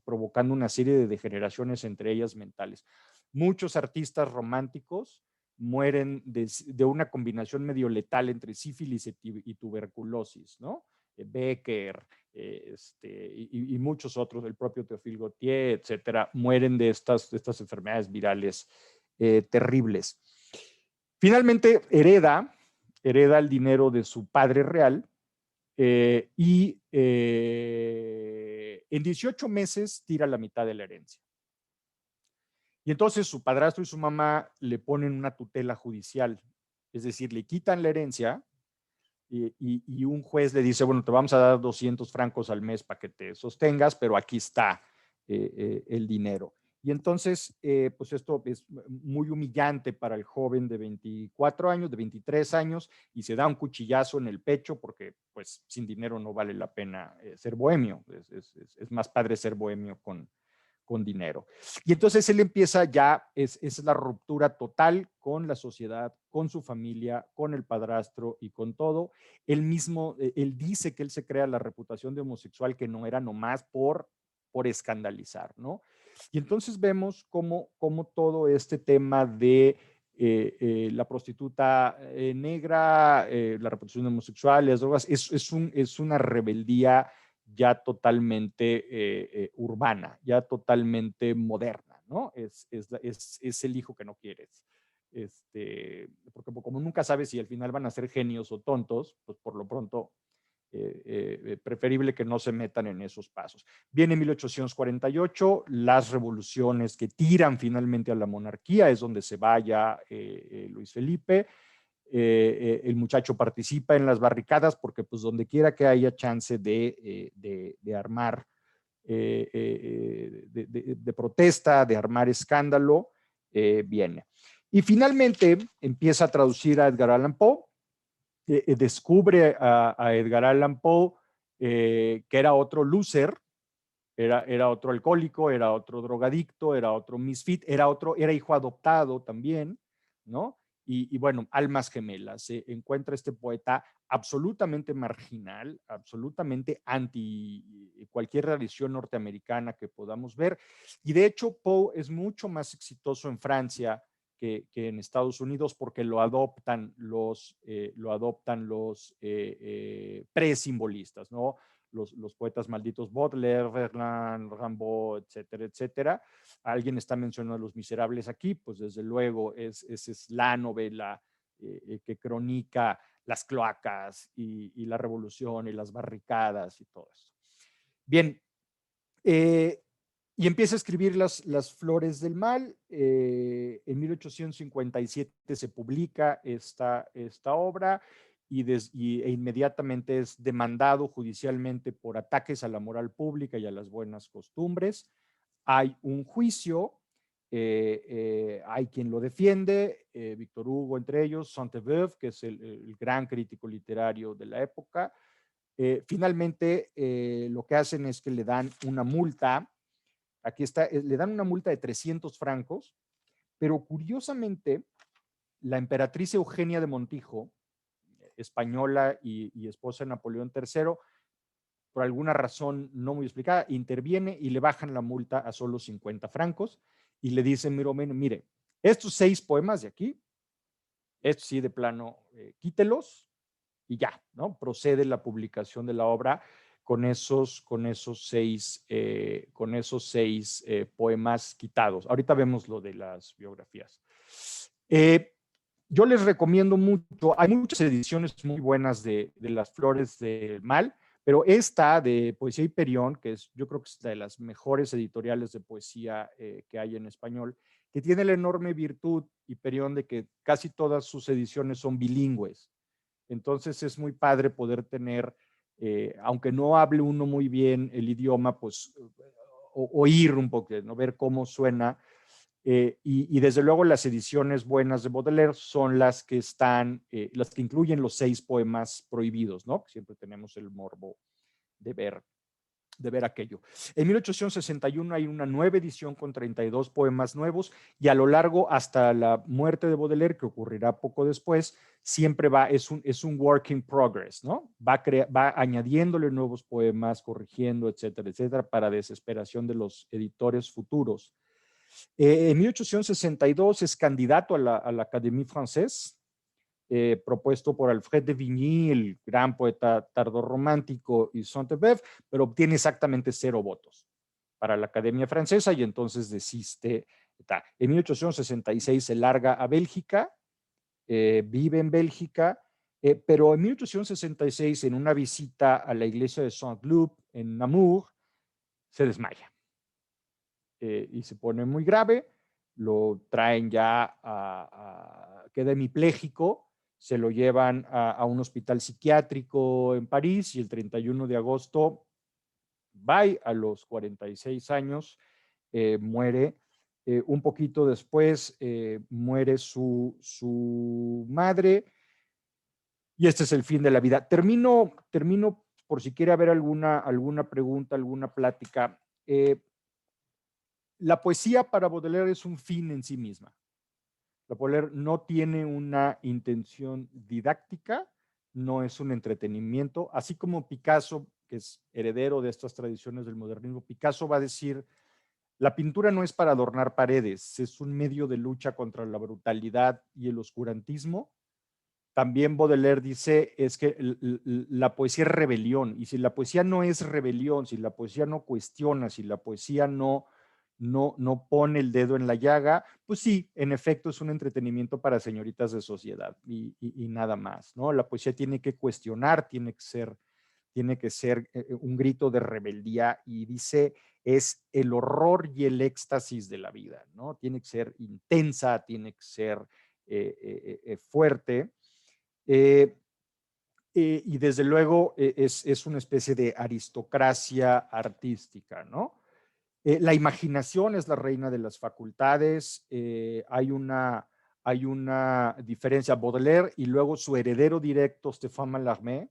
provocando una serie de degeneraciones, entre ellas mentales. Muchos artistas románticos mueren de una combinación medio letal entre sífilis y tuberculosis, ¿no? Becker y muchos otros, el propio Théophile Gautier, etcétera, mueren de estas enfermedades virales terribles. Finalmente hereda el dinero de su padre real y en 18 meses tira la mitad de la herencia. Y entonces su padrastro y su mamá le ponen una tutela judicial, es decir, le quitan la herencia y un juez le dice, bueno, te vamos a dar 200 francos al mes para que te sostengas, pero aquí está el dinero. Y entonces, pues esto es muy humillante para el joven de 24 años, de 23 años, y se da un cuchillazo en el pecho porque, pues, sin dinero no vale la pena ser bohemio. Es más padre ser bohemio con dinero. Y entonces él empieza ya, es la ruptura total con la sociedad, con su familia, con el padrastro y con todo. Él mismo, él dice que él se crea la reputación de homosexual que no era nomás por escandalizar, ¿no? Y entonces vemos cómo todo este tema de la prostituta negra, la reputación de homosexuales, drogas, es una rebeldía ya totalmente urbana, ya totalmente moderna, ¿no? Es el hijo que no quieres. Porque como nunca sabes si al final van a ser genios o tontos, pues por lo pronto preferible que no se metan en esos pasos. Viene 1848, las revoluciones que tiran finalmente a la monarquía, es donde se vaya Luis Felipe. El muchacho participa en las barricadas porque pues donde quiera que haya chance de armar, de protesta, de armar escándalo, viene. Y finalmente empieza a traducir a Edgar Allan Poe, descubre a Edgar Allan Poe, que era otro loser, era otro alcohólico, era otro drogadicto, era otro misfit, era hijo adoptado también, ¿no? Y bueno, almas gemelas. Se encuentra este poeta absolutamente marginal, absolutamente anti cualquier tradición norteamericana que podamos ver. Y de hecho, Poe es mucho más exitoso en Francia que en Estados Unidos porque lo adoptan los presimbolistas, ¿no? Los poetas malditos Baudelaire, Verlaine, Rimbaud, etcétera, etcétera. Alguien está mencionando a Los Miserables aquí, pues desde luego es la novela que cronica las cloacas y la revolución y las barricadas y todo eso. Bien, y empieza a escribir las Flores del Mal. En 1857 se publica esta obra e inmediatamente es demandado judicialmente por ataques a la moral pública y a las buenas costumbres. Hay un juicio, hay quien lo defiende, Víctor Hugo entre ellos, Sainte-Beuve, que es el gran crítico literario de la época. Finalmente, lo que hacen es que le dan una multa. Aquí está, le dan una multa de 300 francos, pero curiosamente, la emperatriz Eugenia de Montijo, española y esposa de Napoleón III, por alguna razón no muy explicada, interviene y le bajan la multa a solo 50 francos y le dicen, mire, estos 6 poemas de aquí, estos sí de plano, quítelos y ya, ¿no? Procede la publicación de la obra con esos 6 poemas quitados. Ahorita vemos lo de las biografías. Yo les recomiendo mucho, hay muchas ediciones muy buenas de Las Flores del Mal, pero esta de Poesía Hiperión, que yo creo que es de las mejores editoriales de poesía que hay en español, que tiene la enorme virtud, Hiperión, de que casi todas sus ediciones son bilingües. Entonces es muy padre poder tener, aunque no hable uno muy bien el idioma, pues oír un poco, ¿no? Ver cómo suena. Y desde luego las ediciones buenas de Baudelaire son las que incluyen los 6 poemas prohibidos, ¿no? Siempre tenemos el morbo de ver de ver aquello. En 1861 hay una nueva edición con 32 poemas nuevos y a lo largo hasta la muerte de Baudelaire, que ocurrirá poco después, siempre es un work in progress, ¿no? Va añadiéndole nuevos poemas, corrigiendo, etcétera, etcétera, para desesperación de los editores futuros. En 1862 es candidato a la Académie Française, propuesto por Alfred de Vigny, el gran poeta tardorromántico, y Sainte-Beuve, pero obtiene exactamente 0 votos para la Academia Francesa y entonces desiste. En 1866 se larga a Bélgica, vive en Bélgica, pero en 1866 en una visita a la iglesia de Saint-Loup en Namur se desmaya y se pone muy grave, lo traen ya queda hemipléjico, se lo llevan a un hospital psiquiátrico en París y el 31 de agosto, a los 46 años, muere. Un poquito después muere su madre y este es el fin de la vida. Termino por si quiere haber alguna pregunta, alguna plática. La poesía para Baudelaire es un fin en sí misma. Baudelaire no tiene una intención didáctica, no es un entretenimiento, así como Picasso, que es heredero de estas tradiciones del modernismo, Picasso va a decir, la pintura no es para adornar paredes, es un medio de lucha contra la brutalidad y el oscurantismo. También Baudelaire dice, es que la poesía es rebelión, y si la poesía no es rebelión, si la poesía no cuestiona, si la poesía no pone el dedo en la llaga, pues sí, en efecto es un entretenimiento para señoritas de sociedad y nada más, ¿no? La poesía tiene que cuestionar, tiene que ser un grito de rebeldía y dice, es el horror y el éxtasis de la vida, ¿no? Tiene que ser intensa, tiene que ser fuerte. Y desde luego es una especie de aristocracia artística, ¿no? La imaginación es la reina de las facultades. Hay una diferencia. Baudelaire y luego su heredero directo, Stéphane Mallarmé,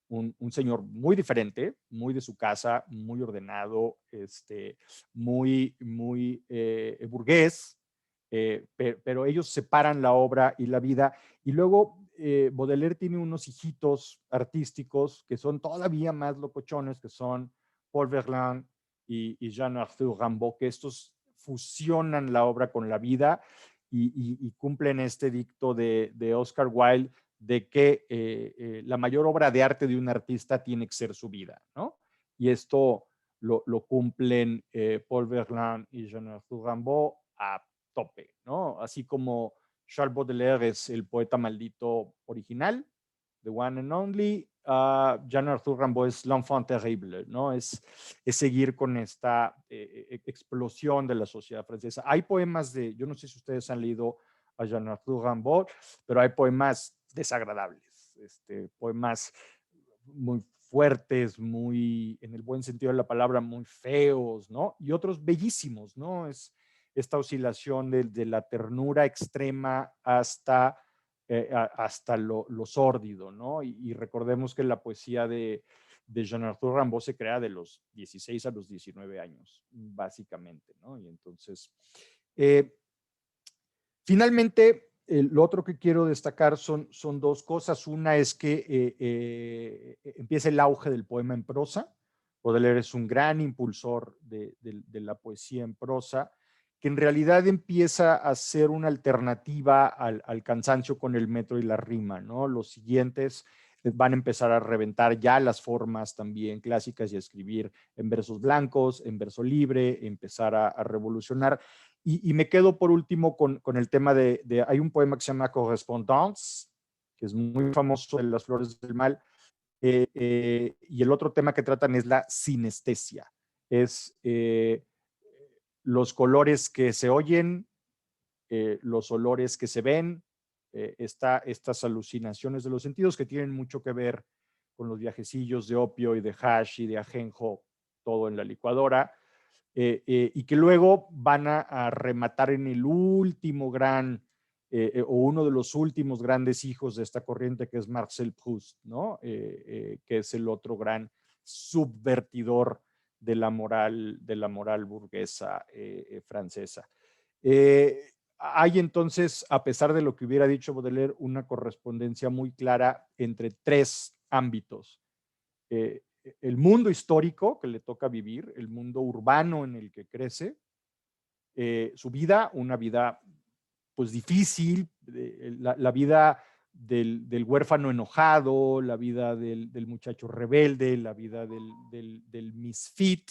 un señor muy diferente, muy de su casa, muy ordenado, muy burgués, pero ellos separan la obra y la vida. Y luego Baudelaire tiene unos hijitos artísticos que son todavía más locochones, que son Paul Verlaine y Jean-Arthur Rimbaud, que estos fusionan la obra con la vida y cumplen este dicto de Oscar Wilde de que la mayor obra de arte de un artista tiene que ser su vida, ¿no? Y esto lo cumplen Paul Verlaine y Jean-Arthur Rimbaud a tope, ¿no? Así como Charles Baudelaire es el poeta maldito original, the one and only, Jean-Arthur Rimbaud es l'enfant terrible, ¿no? Es seguir con esta explosión de la sociedad francesa. Hay poemas yo no sé si ustedes han leído a Jean-Arthur Rimbaud, pero hay poemas desagradables, poemas muy fuertes, muy, en el buen sentido de la palabra, muy feos, ¿no? Y otros bellísimos, ¿no? Es esta oscilación de la ternura extrema hasta lo sórdido, ¿no? Y recordemos que la poesía de Jean-Arthur Rimbaud se crea de los 16 a los 19 años, básicamente, ¿no? Y entonces, finalmente, lo otro que quiero destacar son 2 cosas. Una es que empieza el auge del poema en prosa. Baudelaire es un gran impulsor de la poesía en prosa, que en realidad empieza a ser una alternativa al cansancio con el metro y la rima, ¿no? Los siguientes van a empezar a reventar ya las formas también clásicas y a escribir en versos blancos, en verso libre, empezar a revolucionar. Y me quedo por último con el tema hay un poema que se llama Correspondance, que es muy famoso, de Las Flores del Mal, y el otro tema que tratan es la sinestesia, es los colores que se oyen, los olores que se ven, estas alucinaciones de los sentidos que tienen mucho que ver con los viajecillos de opio y de hash y de ajenjo, todo en la licuadora, y que luego van a rematar en el último gran, o uno de los últimos grandes hijos de esta corriente, que es Marcel Proust, ¿no? Que es el otro gran subvertidor de la moral burguesa francesa. Hay entonces, a pesar de lo que hubiera dicho Baudelaire, una correspondencia muy clara entre tres ámbitos. El mundo histórico que le toca vivir, el mundo urbano en el que crece, su vida, una vida pues difícil, la vida del huérfano enojado, la vida del muchacho rebelde, la vida del misfit,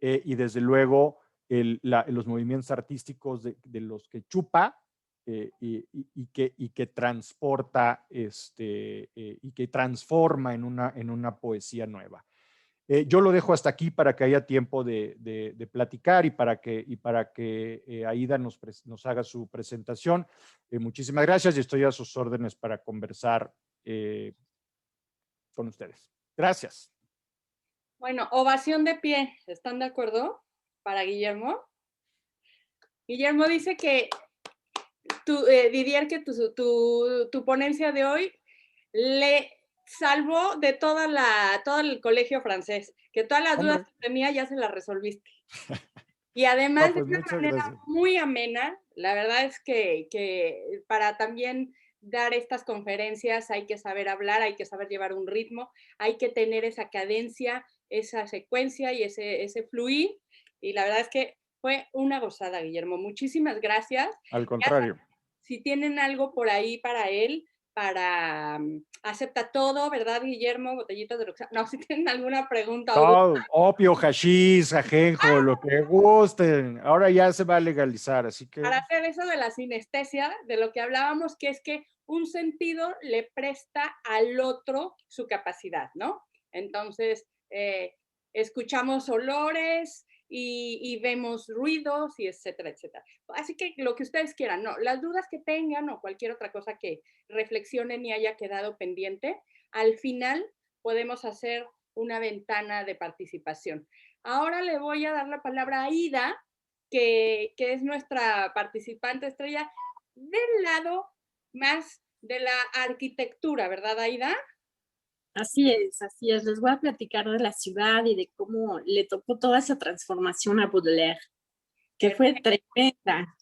y desde luego los movimientos artísticos de los que chupa y que transporta y que transforma en una poesía nueva. Yo lo dejo hasta aquí para que haya tiempo de platicar y para que Aida nos haga su presentación. Muchísimas gracias y estoy a sus órdenes para conversar con ustedes. Gracias. Bueno, ovación de pie. ¿Están de acuerdo? Para Guillermo. Guillermo dice que Didier, que tu ponencia de hoy le salvó de todo el colegio francés, que todas las dudas que tenía ya se las resolviste. Y además de una manera muy amena. La verdad es que para también dar estas conferencias hay que saber hablar, hay que saber llevar un ritmo, hay que tener esa cadencia, esa secuencia y ese fluir. Y la verdad es que fue una gozada, Guillermo. Muchísimas gracias. Al contrario. Si tienen algo por ahí para él, acepta todo, ¿verdad, Guillermo? Botellitas de Roxana. No, si tienen alguna pregunta. Todo, opio, hashish, ajenjo, lo que gusten. Ahora ya se va a legalizar, así que... Para hacer eso de la sinestesia, de lo que hablábamos, que es que un sentido le presta al otro su capacidad, ¿no? Entonces, escuchamos olores y vemos ruidos y etcétera, etcétera. Así que lo que ustedes quieran, no, las dudas que tengan o cualquier otra cosa que reflexionen y haya quedado pendiente, al final podemos hacer una ventana de participación. Ahora le voy a dar la palabra a Aida, que es nuestra participante estrella del lado más de la arquitectura, ¿verdad, Aida? Así es, así es. Les voy a platicar de la ciudad y de cómo le tocó toda esa transformación a Baudelaire, que fue tremenda.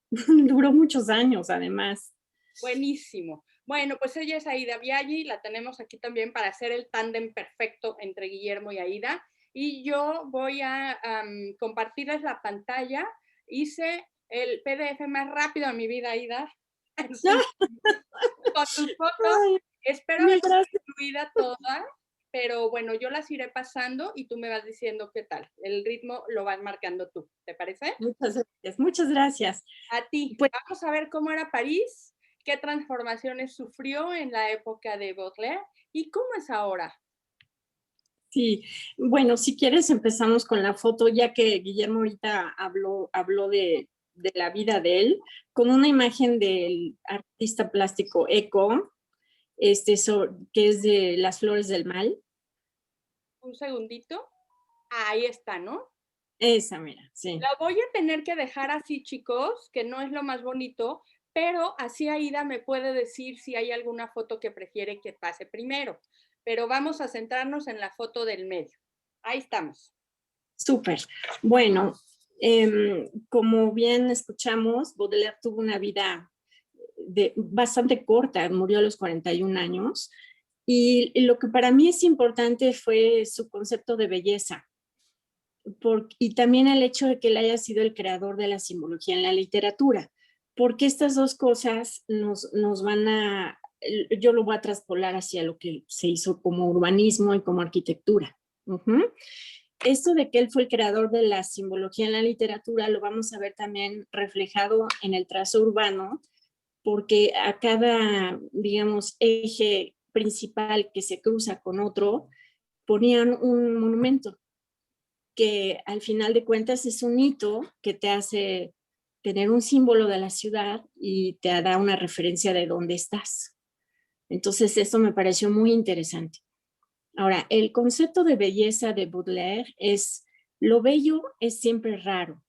Duró muchos años, además. Buenísimo. Bueno, pues ella es Aida Biaggi, la tenemos aquí también para hacer el tándem perfecto entre Guillermo y Aida. Y yo voy a compartirles la pantalla. Hice el PDF más rápido de mi vida, Aida. Con tus fotos. Espero que esté incluida toda, pero bueno, yo las iré pasando y tú me vas diciendo qué tal. El ritmo lo vas marcando tú, ¿te parece? Muchas gracias, muchas gracias. A ti. Pues, vamos a ver cómo era París, qué transformaciones sufrió en la época de Baudelaire y cómo es ahora. Sí, bueno, si quieres empezamos con la foto, ya que Guillermo ahorita habló de la vida de él, con una imagen del artista plástico Eco, que es de Las Flores del Mal. Un segundito. Ahí está, ¿no? Esa, mira, sí. La voy a tener que dejar así, chicos, que no es lo más bonito, pero así Aida me puede decir si hay alguna foto que prefiere que pase primero. Pero vamos a centrarnos en la foto del medio. Ahí estamos. Súper. Bueno, como bien escuchamos, Baudelaire tuvo una vida bastante corta, murió a los 41 años, y lo que para mí es importante fue su concepto de belleza, y también el hecho de que él haya sido el creador de la simbología en la literatura, porque estas dos cosas nos van a, yo lo voy a traspolar hacia lo que se hizo como urbanismo y como arquitectura. Esto de que él fue el creador de la simbología en la literatura lo vamos a ver también reflejado en el trazo urbano, porque a cada, digamos, eje principal que se cruza con otro, ponían un monumento, que al final de cuentas es un hito que te hace tener un símbolo de la ciudad y te da una referencia de dónde estás. Entonces, eso me pareció muy interesante. Ahora, el concepto de belleza de Baudelaire es, lo bello es siempre raro.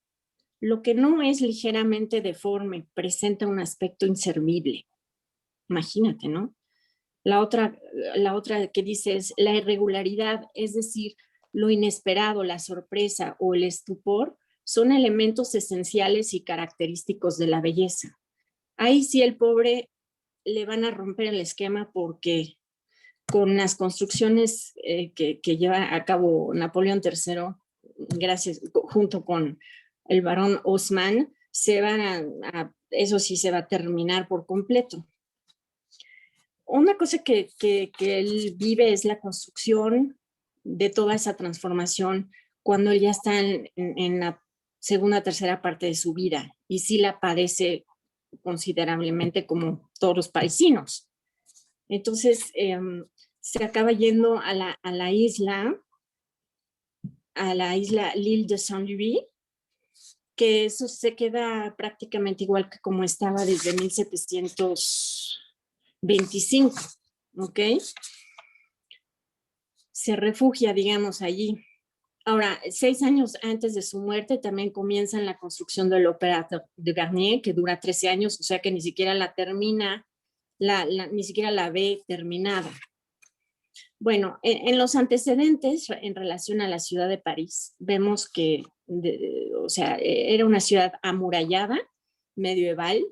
Lo que no es ligeramente deforme presenta un aspecto inservible. Imagínate, ¿no? La otra que dice es la irregularidad, es decir, lo inesperado, la sorpresa o el estupor son elementos esenciales y característicos de la belleza. Ahí sí el pobre le van a romper el esquema porque con las construcciones que lleva a cabo Napoleón III, junto con el barón Haussmann, eso sí se va a terminar por completo. Una cosa que él vive es la construcción de toda esa transformación cuando él ya está en la segunda, tercera parte de su vida, y sí la padece considerablemente como todos los parisinos. Entonces se acaba yendo a la isla l'île de Saint-Louis, que eso se queda prácticamente igual que como estaba desde 1725, ¿ok? Se refugia, digamos, allí. Ahora, 6 años antes de su muerte también comienzan la construcción del Opéra de Garnier, que dura 13 años, o sea que ni siquiera la termina, ni siquiera la ve terminada. Bueno, en los antecedentes en relación a la ciudad de París, vemos que, o sea, era una ciudad amurallada, medieval,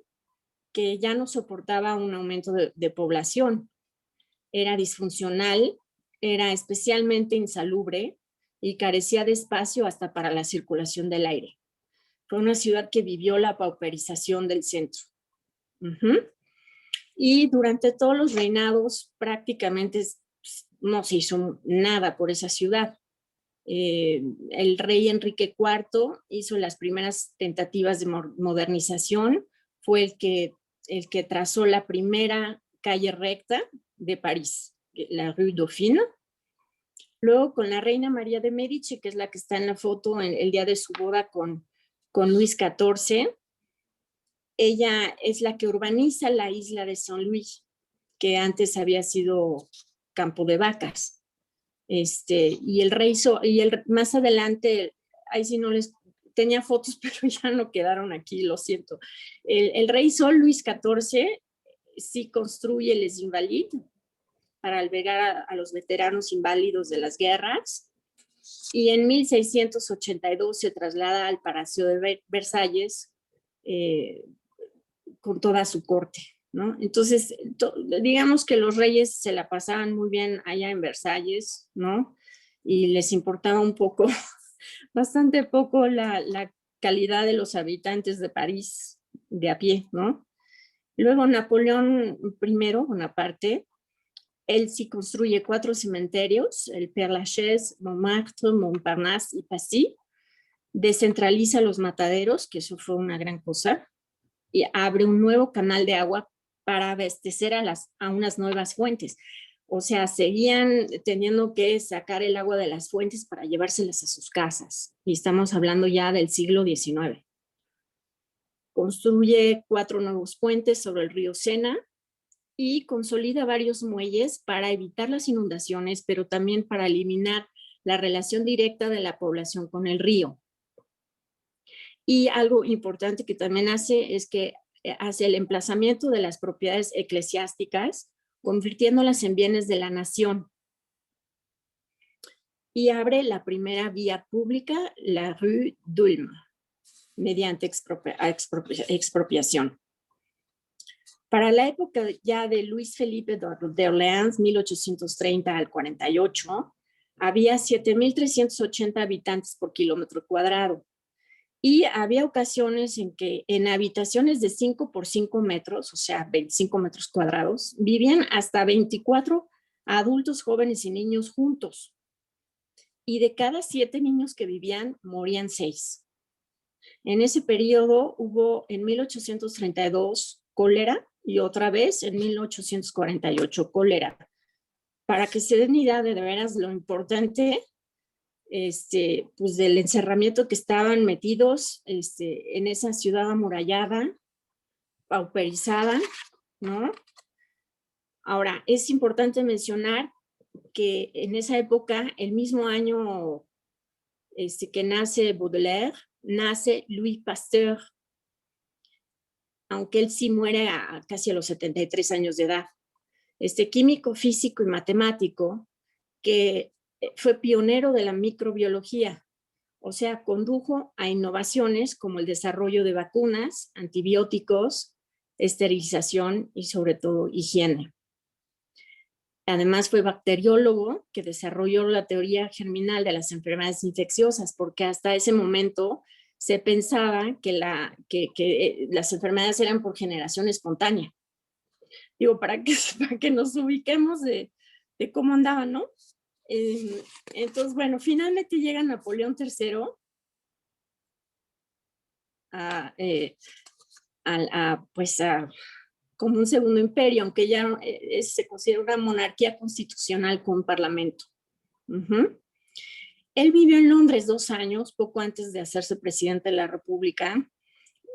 que ya no soportaba un aumento de población. Era disfuncional, era especialmente insalubre y carecía de espacio hasta para la circulación del aire. Fue una ciudad que vivió la pauperización del centro. Y durante todos los reinados prácticamente no se hizo nada por esa ciudad. El rey Enrique IV hizo las primeras tentativas de modernización, fue el que trazó la primera calle recta de París, la Rue Dauphine. Luego con la reina María de Medici, que es la que está en la foto el día de su boda con Luis XIV, ella es la que urbaniza la isla de Saint-Louis, que antes había sido campo de vacas. Y el rey, más adelante, ahí sí no les tenía fotos, pero ya no quedaron aquí, lo siento. El rey Sol Luis XIV sí construye Les Invalides para albergar a los veteranos inválidos de las guerras, y en 1682 se traslada al Palacio de Versalles con toda su corte, ¿no? Entonces, digamos que los reyes se la pasaban muy bien allá en Versalles, ¿no? Y les importaba un poco, bastante poco la calidad de los habitantes de París de a pie, ¿no? Luego Napoleón I, Bonaparte, él sí construye 4 cementerios, el Père Lachaise, Montmartre, Montparnasse y Passy, descentraliza los mataderos, que eso fue una gran cosa, y abre un nuevo canal de agua para abastecer a unas nuevas fuentes. O sea, seguían teniendo que sacar el agua de las fuentes para llevárselas a sus casas. Y estamos hablando ya del siglo XIX. Construye 4 nuevos puentes sobre el río Sena y consolida varios muelles para evitar las inundaciones, pero también para eliminar la relación directa de la población con el río. Y algo importante que también hace es que hace el emplazamiento de las propiedades eclesiásticas, convirtiéndolas en bienes de la nación. Y abre la primera vía pública, la Rue d'Ulm, mediante expropiación. Para la época ya de Luis Felipe de Orleans, 1830 al 48, había 7,380 habitantes por kilómetro cuadrado. Y había ocasiones en que en habitaciones de 5 por 5 metros, o sea, 25 metros cuadrados, vivían hasta 24 adultos, jóvenes y niños juntos. Y de cada 7 niños que vivían, morían 6. En ese periodo hubo en 1832 cólera y otra vez en 1848 cólera. Para que se den idea de veras lo importante pues del encerramiento que estaban metidos en esa ciudad amurallada, pauperizada, ¿no? Ahora, es importante mencionar que en esa época, el mismo año que nace Baudelaire, nace Louis Pasteur, aunque él sí muere casi a los 73 años de edad. Químico, físico y matemático, que fue pionero de la microbiología, o sea, condujo a innovaciones como el desarrollo de vacunas, antibióticos, esterilización y sobre todo higiene. Además fue bacteriólogo que desarrolló la teoría germinal de las enfermedades infecciosas, porque hasta ese momento se pensaba que las enfermedades eran por generación espontánea. Digo, para que nos ubiquemos de cómo andaban, ¿no? Entonces, bueno, finalmente llega Napoleón III como un segundo imperio, aunque ya se considera una monarquía constitucional con parlamento. Él vivió en Londres 2 años, poco antes de hacerse presidente de la República,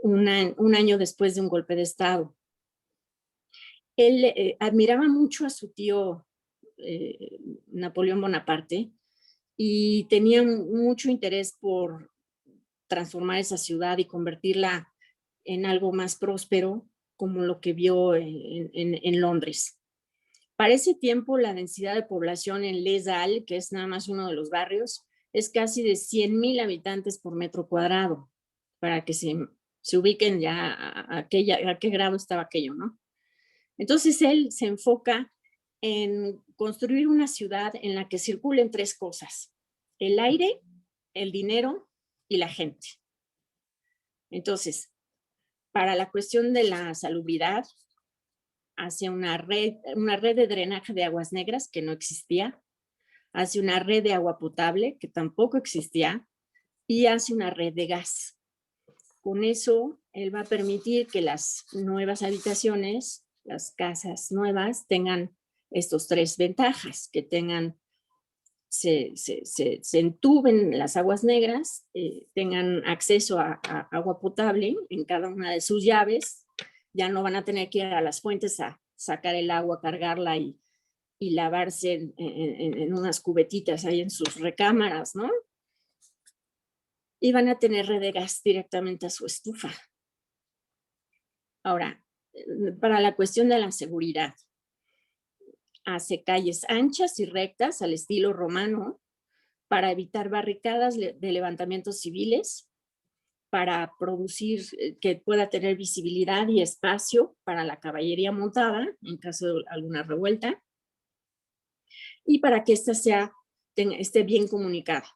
un año después de un golpe de Estado. Él admiraba mucho a su tío Napoleón Bonaparte y tenía mucho interés por transformar esa ciudad y convertirla en algo más próspero, como lo que vio en Londres. Para ese tiempo, la densidad de población en Les Halles, que es nada más uno de los barrios, es casi de 100,000 habitantes por metro cuadrado, para que se ubiquen ya a qué grado estaba aquello, ¿no? Entonces él se enfoca en construir una ciudad en la que circulen 3 cosas: el aire, el dinero y la gente. Entonces, para la cuestión de la salubridad, hace una red de drenaje de aguas negras que no existía, hace una red de agua potable que tampoco existía y hace una red de gas. Con eso, él va a permitir que las nuevas habitaciones, las casas nuevas, tengan estos 3 ventajas, que tengan, se entuben las aguas negras, tengan acceso a agua potable en cada una de sus llaves, ya no van a tener que ir a las fuentes a sacar el agua, cargarla y lavarse en unas cubetitas ahí en sus recámaras, ¿no? Y van a tener red de gas directamente a su estufa. Ahora, para la cuestión de la seguridad, hace calles anchas y rectas al estilo romano para evitar barricadas de levantamientos civiles, para producir que pueda tener visibilidad y espacio para la caballería montada en caso de alguna revuelta, y para que ésta esté bien comunicada.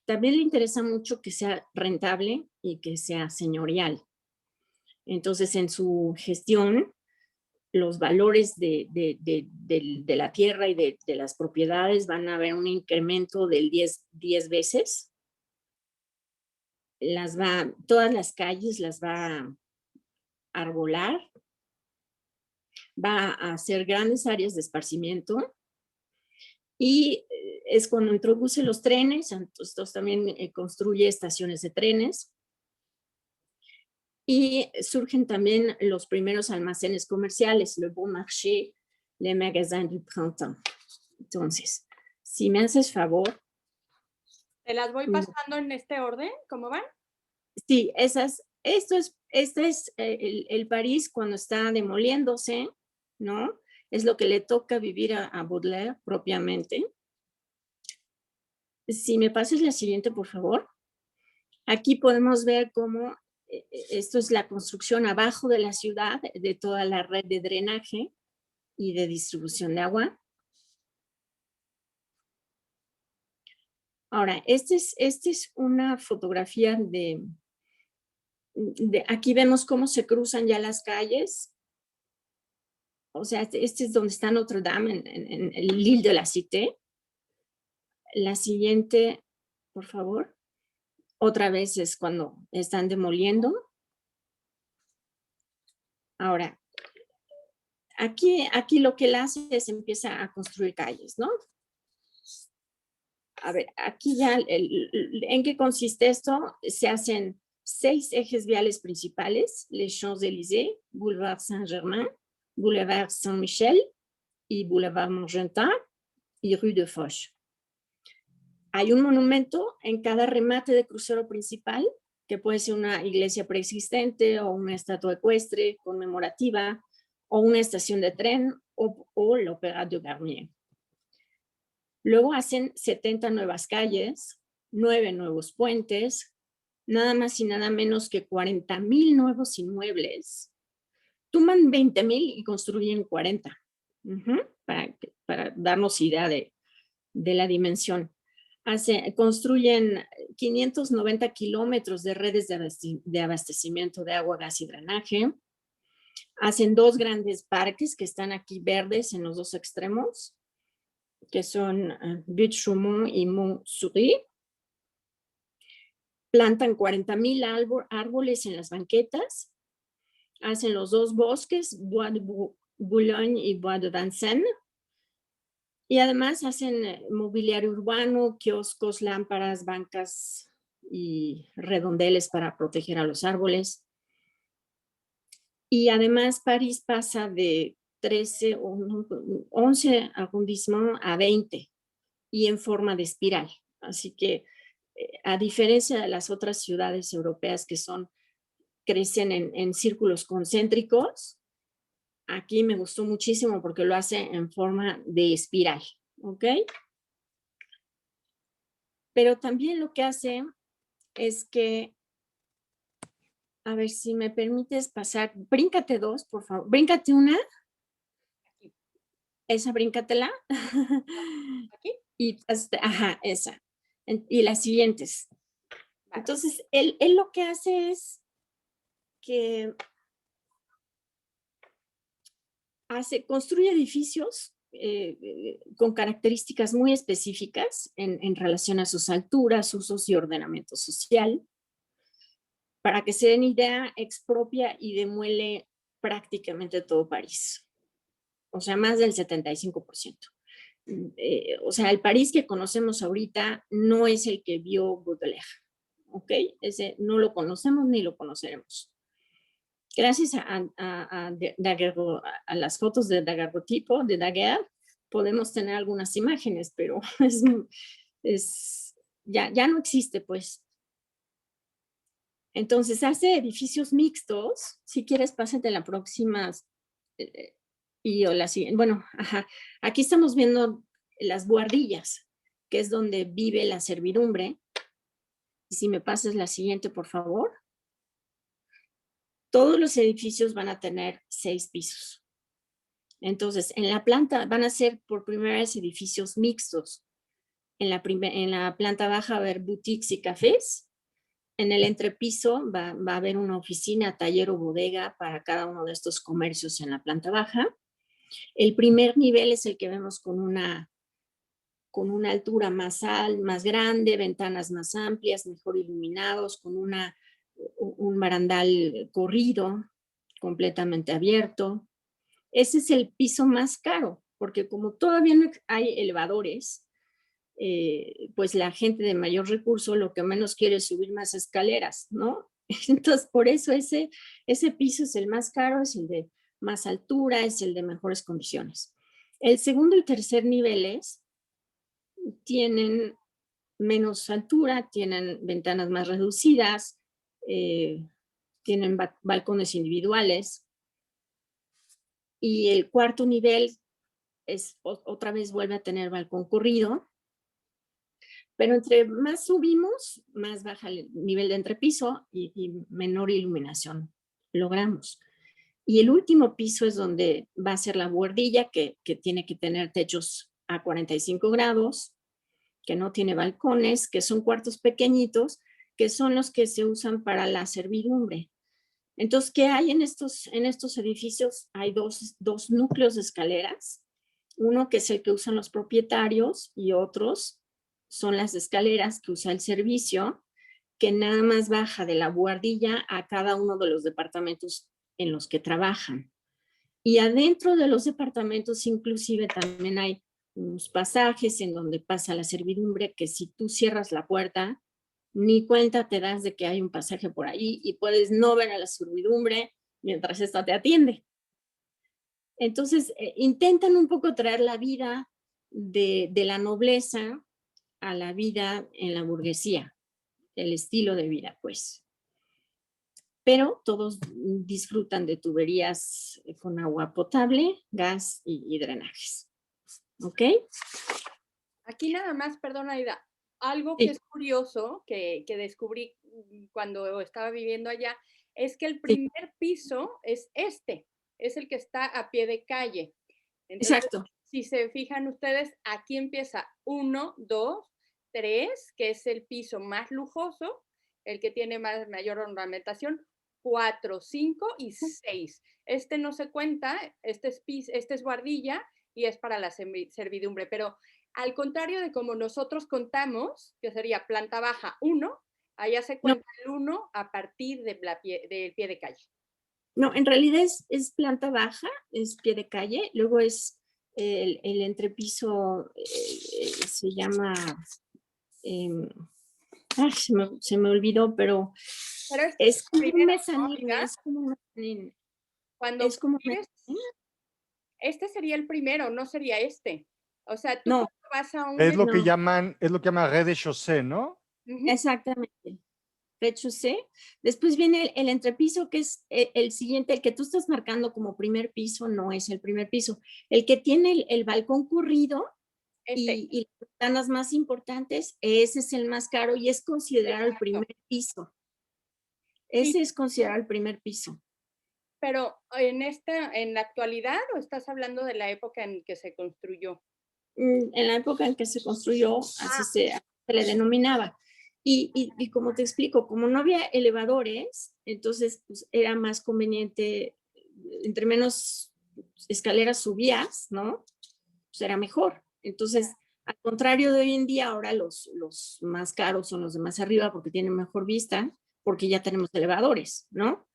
También le interesa mucho que sea rentable y que sea señorial. Entonces, en su gestión, los valores de la tierra y de las propiedades van a haber un incremento del 10 veces. Todas las calles las va a arbolar, va a hacer grandes áreas de esparcimiento y es cuando introduce los trenes. Entonces también construye estaciones de trenes y surgen también los primeros almacenes comerciales, le Bon Marché, le Magasin du Printemps. Entonces, si me haces favor. ¿Te las voy pasando en este orden? ¿Cómo van? Sí, este es el París cuando está demoliéndose, ¿no? Es lo que le toca vivir a Baudelaire propiamente. Si me pasas la siguiente, por favor. Aquí podemos ver cómo esto es la construcción abajo de la ciudad de toda la red de drenaje y de distribución de agua. Ahora, esta es una fotografía aquí vemos cómo se cruzan ya las calles. O sea, este es donde está Notre Dame, en l'Île de la Cité. La siguiente, por favor. Otra vez es cuando están demoliendo. Ahora, aquí lo que él hace es empieza a construir calles, ¿no? A ver, aquí ya, ¿en qué consiste esto? Se hacen 6 ejes viales principales: les Champs-Élysées, Boulevard Saint-Germain, Boulevard Saint-Michel y Boulevard Magenta y Rue de Foch. Hay un monumento en cada remate de crucero principal, que puede ser una iglesia preexistente o una estatua ecuestre conmemorativa o una estación de tren o l'Opéra de Garnier. Luego hacen 70 nuevas calles, 9 nuevos puentes, nada más y nada menos que 40,000 nuevos inmuebles. Toman 20,000 y construyen 40, para darnos idea de la dimensión. Construyen 590 kilómetros de redes de abastecimiento de agua, gas y drenaje. Hacen 2 grandes parques que están aquí verdes en los 2 extremos, que son Buttes-Chaumont y Montsouris. Plantan 40,000 árboles en las banquetas. Hacen los 2 bosques, Bois de Boulogne y Bois de Vincennes. Y además hacen mobiliario urbano, kioscos, lámparas, bancas y redondeles para proteger a los árboles. Y además París pasa de 11 arrondissements a 20 y en forma de espiral. Así que a diferencia de las otras ciudades europeas que crecen en círculos concéntricos, aquí me gustó muchísimo porque lo hace en forma de espiral, ¿ok? Pero también lo que hace es que, a ver si me permites pasar, bríncate 2, por favor, bríncate una. Esa bríncatela. ¿Aquí? Y, ajá, esa. Y las siguientes. Entonces, él lo que hace es que construye edificios con características muy específicas en relación a sus alturas, usos y ordenamiento social. Para que se den idea, expropia y demuele prácticamente todo París. O sea, más del 75%. O sea, el París que conocemos ahorita no es el que vio Baudelaire, ¿ok? Ese no lo conocemos ni lo conoceremos. Gracias a las fotos de daguerrotipo, de Daguerre, podemos tener algunas imágenes, pero ya no existe, pues. Entonces, hace edificios mixtos. Si quieres, pásate la próxima o la siguiente. Bueno, ajá. Aquí estamos viendo las buhardillas, que es donde vive la servidumbre. Y si me pasas la siguiente, por favor. Todos los edificios van a tener 6 pisos. Entonces, en la planta van a ser por primera vez edificios mixtos. En la planta baja va a haber boutiques y cafés. En el entrepiso va a haber una oficina, taller o bodega para cada uno de estos comercios en la planta baja. El primer nivel es el que vemos con una altura más grande, ventanas más amplias, mejor iluminados, con un barandal corrido, completamente abierto. Ese es el piso más caro, porque como todavía no hay elevadores, pues la gente de mayor recurso lo que menos quiere es subir más escaleras, ¿no? Entonces, por eso ese piso es el más caro, es el de más altura, es el de mejores condiciones. El segundo y tercer niveles tienen menos altura, tienen ventanas más reducidas, tienen balcones individuales. Y el cuarto nivel otra vez vuelve a tener balcón corrido. Pero entre más subimos, más baja el nivel de entrepiso y menor iluminación logramos. Y el último piso es donde va a ser la buhardilla, que tiene que tener techos a 45 grados, que no tiene balcones, que son cuartos pequeñitos, que son los que se usan para la servidumbre. Entonces, ¿qué hay en estos edificios? Hay dos núcleos de escaleras. Uno que es el que usan los propietarios y otros son las escaleras que usa el servicio, que nada más baja de la buhardilla a cada uno de los departamentos en los que trabajan. Y adentro de los departamentos inclusive también hay unos pasajes en donde pasa la servidumbre, que si tú cierras la puerta, ni cuenta te das de que hay un pasaje por ahí y puedes no ver a la servidumbre mientras esta te atiende. Entonces, intentan un poco traer la vida de la nobleza a la vida en la burguesía, el estilo de vida, pues. Pero todos disfrutan de tuberías con agua potable, gas y drenajes. ¿Ok? Aquí nada más, perdón, Aida, algo Sí. que es curioso que descubrí cuando estaba viviendo allá, es que el Sí. primer piso es es el que está a pie de calle. Entonces, Exacto. si se fijan ustedes, aquí empieza 1, 2, 3, que es el piso más lujoso, el que tiene mayor ornamentación, 4, 5 y 6. Este no se cuenta, este es guardilla y es para la servidumbre, pero al contrario de como nosotros contamos, que sería planta baja 1, allá se No, cuenta el 1 a partir del pie de calle. no, en realidad es planta baja, es pie de calle, luego es el entrepiso, se llama, ay, se me olvidó, pero Pero este es como un primero, ¿no, mezanín, Aida? es como un mezanín, Cuando es como un vives, mezanín. este sería el primero, no sería este. O sea, tú No, cuando vas a un Es lo que no, llaman rez-de-chaussée, ¿no? Ujú. exactamente. Rez-de-chaussée. Después viene el entrepiso, que es el siguiente, el que tú estás marcando como primer piso, no es el primer piso. El que tiene el balcón corrido Este, y las ventanas más importantes, ese es el más caro y es considerado el exacto. primer piso. Sí, Ese es considerado el primer piso. pero en la actualidad, ¿o estás hablando de la época en que se construyó? En la época en que se construyó, así Ah, se le denominaba. Y como te explico, como no había elevadores, entonces pues, era más conveniente, entre menos escaleras subías, ¿no? Pues era mejor. Entonces, al contrario de hoy en día, ahora los más caros son los de más arriba porque tienen mejor vista, porque ya tenemos elevadores, ¿no?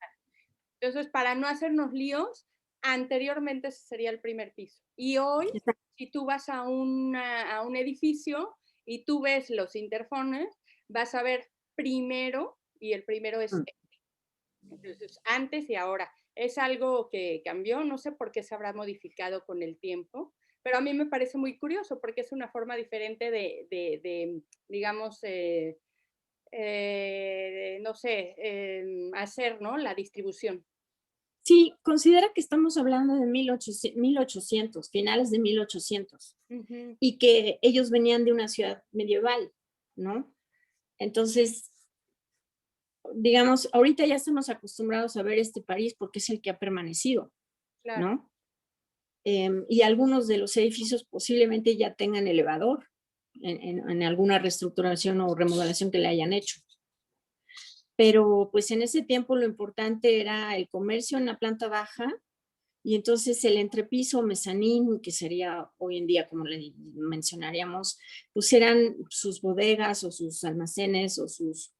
entonces, para no hacernos líos, anteriormente ese sería el primer piso. Y hoy, Exacto. si tú vas a un edificio y tú ves los interfones, vas a ver primero, y el primero es entonces, antes y ahora. Es algo que cambió, no sé por qué se habrá modificado con el tiempo, pero a mí me parece muy curioso porque es una forma diferente de digamos, no sé, hacer, ¿no? La distribución. Sí, considera que estamos hablando de 1800, finales de 1800, Ujú. y que ellos venían de una ciudad medieval, ¿no? Entonces, digamos, ahorita ya estamos acostumbrados a ver este París porque es el que ha permanecido, Claro. ¿no? Y algunos de los edificios posiblemente ya tengan elevador en alguna reestructuración o remodelación que le hayan hecho. Pero pues en ese tiempo lo importante era el comercio en la planta baja y entonces el entrepiso mezanín, que sería hoy en día como le mencionaríamos, pues eran sus bodegas o sus almacenes o sus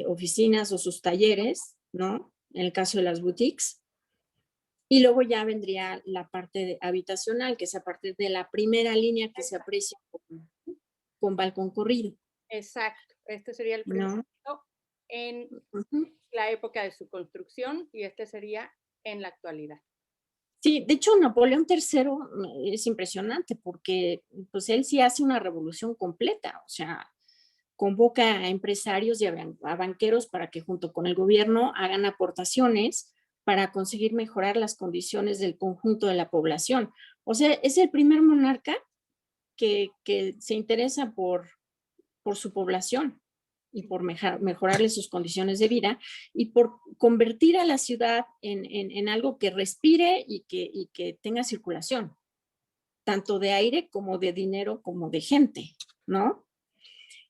oficinas o sus talleres, ¿no? En el caso de las boutiques. Y luego ya vendría la parte habitacional, que es a partir de la primera línea que se aprecia con balcón corrido. Exacto. Este sería el primer ¿No? piso en Ujú. la época de su construcción y este sería en la actualidad. Sí, de hecho Napoleón III es impresionante porque pues él sí hace una revolución completa, o sea, convoca a empresarios y a banqueros para que junto con el gobierno hagan aportaciones para conseguir mejorar las condiciones del conjunto de la población. O sea, es el primer monarca que se interesa por su población y por mejorarle sus condiciones de vida y por convertir a la ciudad en algo que respire y que tenga circulación, tanto de aire como de dinero como de gente, ¿no?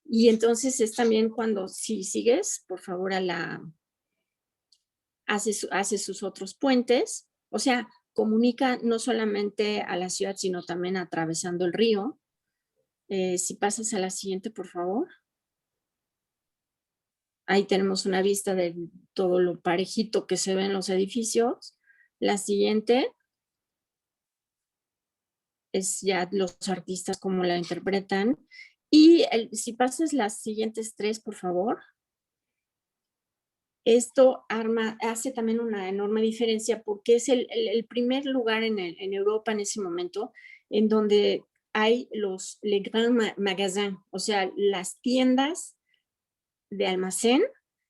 Y entonces es también cuando, si sigues, por favor, hace sus otros puentes, o sea, comunica no solamente a la ciudad, sino también atravesando el río. Si pasas a la siguiente, por favor. Ahí tenemos una vista de todo lo parejito que se ve en los edificios. La siguiente es ya los artistas como la interpretan. Y si pasas las siguientes tres, por favor. Esto hace también una enorme diferencia porque es el primer lugar en Europa en ese momento en donde hay los les grands magasins, o sea, las tiendas de almacén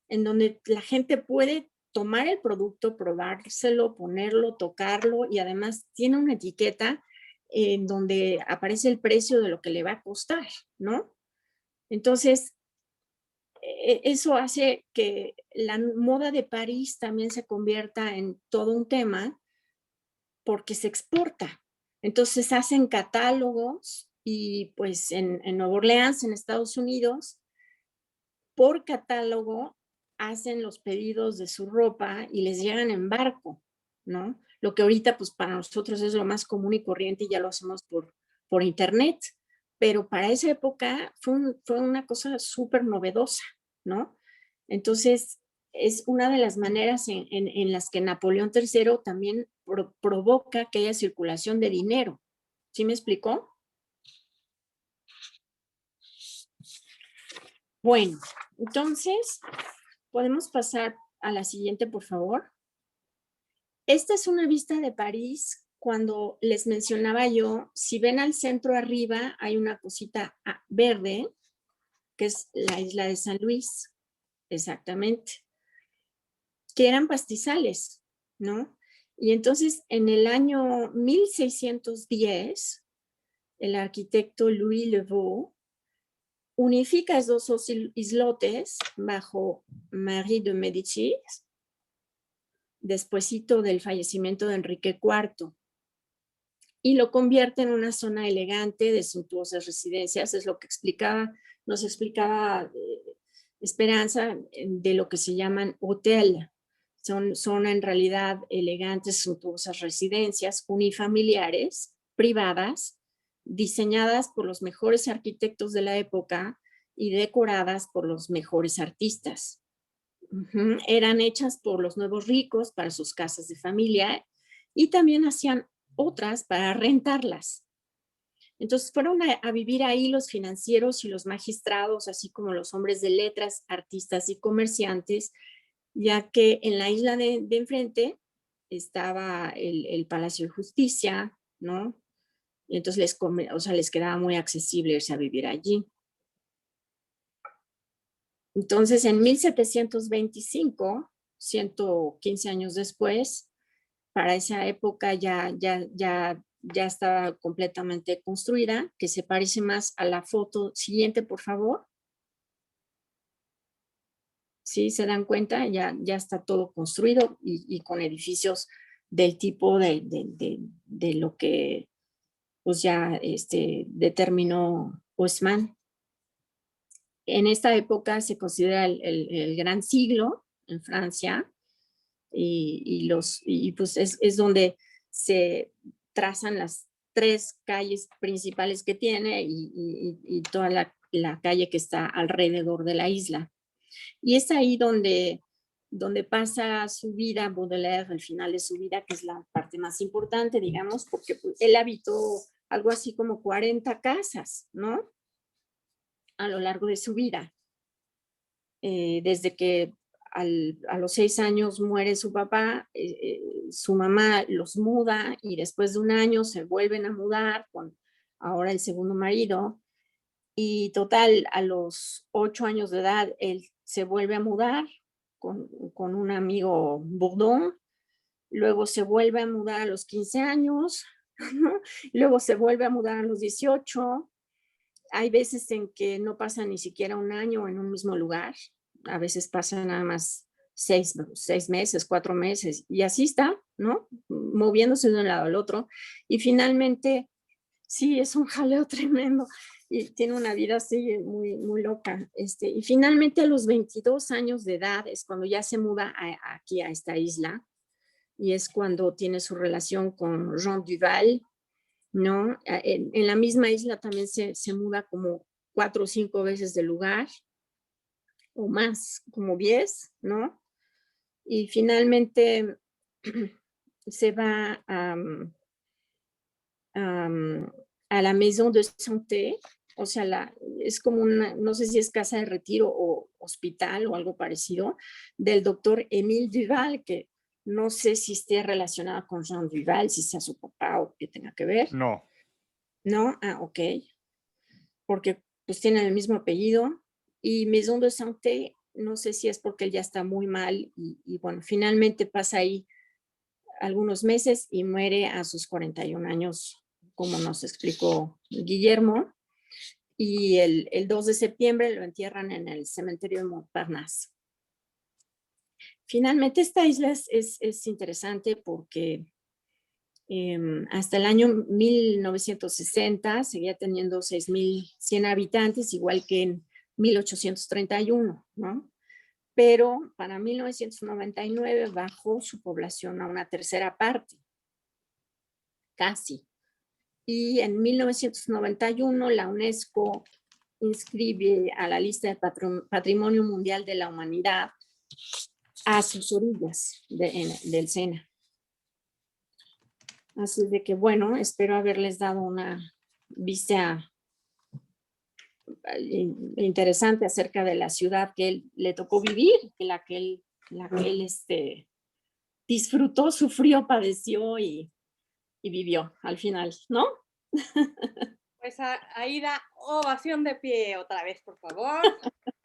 en donde la gente puede tomar el producto, probárselo, ponerlo, tocarlo y además tiene una etiqueta en donde aparece el precio de lo que le va a costar, ¿no? Entonces, eso hace que la moda de París también se convierta en todo un tema porque se exporta. Entonces hacen catálogos y pues en Nueva Orleans, en Estados Unidos, por catálogo hacen los pedidos de su ropa y les llegan en barco, ¿no? Lo que ahorita pues para nosotros es lo más común y corriente y ya lo hacemos por internet, pero para esa época fue una cosa súper novedosa, ¿no? Entonces es una de las maneras en las que Napoleón III también provoca que haya circulación de dinero. ¿Sí me explicó? Bueno, entonces podemos pasar a la siguiente, por favor. Esta es una vista de París. Cuando les mencionaba yo, si ven al centro arriba, hay una cosita verde, que es la isla de San Luis, exactamente, que eran pastizales, ¿no? Y entonces en el año 1610, el arquitecto Louis Levaux unifica esos dos islotes bajo Marie de Medici, despuesito del fallecimiento de Enrique IV, y lo convierte en una zona elegante de suntuosas residencias. Es lo que nos explicaba Esperanza, de lo que se llaman hotel. Son en realidad elegantes, suntuosas residencias unifamiliares, privadas, diseñadas por los mejores arquitectos de la época y decoradas por los mejores artistas. Eran hechas por los nuevos ricos para sus casas de familia y también hacían otras para rentarlas. Entonces fueron a vivir ahí los financieros y los magistrados, así como los hombres de letras, artistas y comerciantes, ya que en la isla de enfrente estaba el Palacio de Justicia, ¿no? Y entonces les quedaba muy accesible irse a vivir allí. Entonces, en 1725, 115 años después, para esa época ya estaba completamente construida, que se parece más a la foto siguiente, por favor. ¿Sí? ¿Se dan cuenta? Ya está todo construido y con edificios del tipo de lo que pues ya determinó Haussmann. En esta época se considera el gran siglo en Francia y pues es donde se trazan las 3 calles principales que tiene y toda la calle que está alrededor de la isla. Y es ahí donde pasa su vida Baudelaire, el final de su vida, que es la parte más importante, digamos, porque pues, él habitó algo así como 40 casas, ¿no? A lo largo de su vida. Desde que a los 6 años muere su papá, su mamá los muda y después de 1 año se vuelven a mudar con ahora el segundo marido. Y total, a los 8 años de edad, él se vuelve a mudar con un amigo Bourdon. Luego se vuelve a mudar a los 15 años. Luego se vuelve a mudar a los 18. Hay veces en que no pasa ni siquiera 1 año en un mismo lugar. A veces pasa nada más 6 meses, 4 meses. Y así está, ¿no? Moviéndose de un lado al otro. Y finalmente, sí, es un jaleo tremendo. Y tiene una vida así muy, muy loca. Y finalmente a los 22 años de edad es cuando ya se muda aquí a esta isla. Y es cuando tiene su relación con Jean Duval, ¿no? En la misma isla también se muda como 4 o 5 veces de lugar, o más, como 10, ¿no? Y finalmente se va a la Maison de Santé, o sea, es como una, no sé si es casa de retiro o hospital o algo parecido, del doctor Émile Duval, que no sé si esté relacionada con Jean Duval, si sea su papá o qué tenga que ver. No. ¿No? Ah, ok. Porque pues tienen el mismo apellido. Y Maison de Santé, no sé si es porque él ya está muy mal y bueno, finalmente pasa ahí algunos meses y muere a sus 41 años como nos explicó Guillermo, y el 2 de septiembre lo entierran en el cementerio de Montparnasse. Finalmente, esta isla es interesante porque hasta el año 1960 seguía teniendo 6.100 habitantes, igual que en 1831, ¿no? Pero para 1999 bajó su población a una tercera parte, casi. Y en 1991 la UNESCO inscribe a la lista de Patrimonio Mundial de la Humanidad a sus orillas del Sena. Así de que, bueno, espero haberles dado una vista interesante acerca de la ciudad que él le tocó vivir, la que él disfrutó, sufrió, padeció y vivió al final, ¿no? Pues Aida, ovación de pie otra vez, por favor.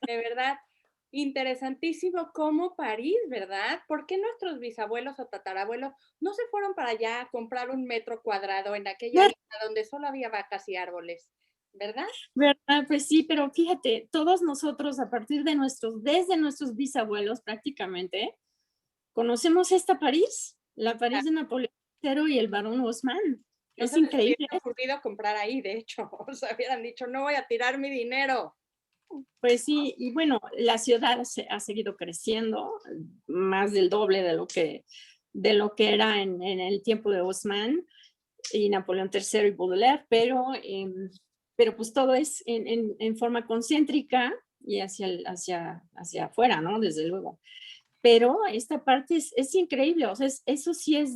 De verdad, interesantísimo cómo París, ¿verdad? ¿Por qué nuestros bisabuelos o tatarabuelos no se fueron para allá a comprar un metro cuadrado en aquella isla donde solo había vacas y árboles? ¿Verdad? ¿Verdad? Pues sí, pero fíjate, todos nosotros a partir de desde nuestros bisabuelos prácticamente, conocemos esta París, la París de Napoleón III y el barón Haussmann. Es increíble. No se les hubiera ocurrido comprar ahí, de hecho, o sea, hubieran dicho, no voy a tirar mi dinero. Pues sí, y bueno, la ciudad ha seguido creciendo, más del doble de lo que era en el tiempo de Haussmann y Napoleón III y Baudelaire, pero pues todo es en forma concéntrica y hacia afuera, ¿no? Desde luego. Pero esta parte es increíble, o sea, eso sí es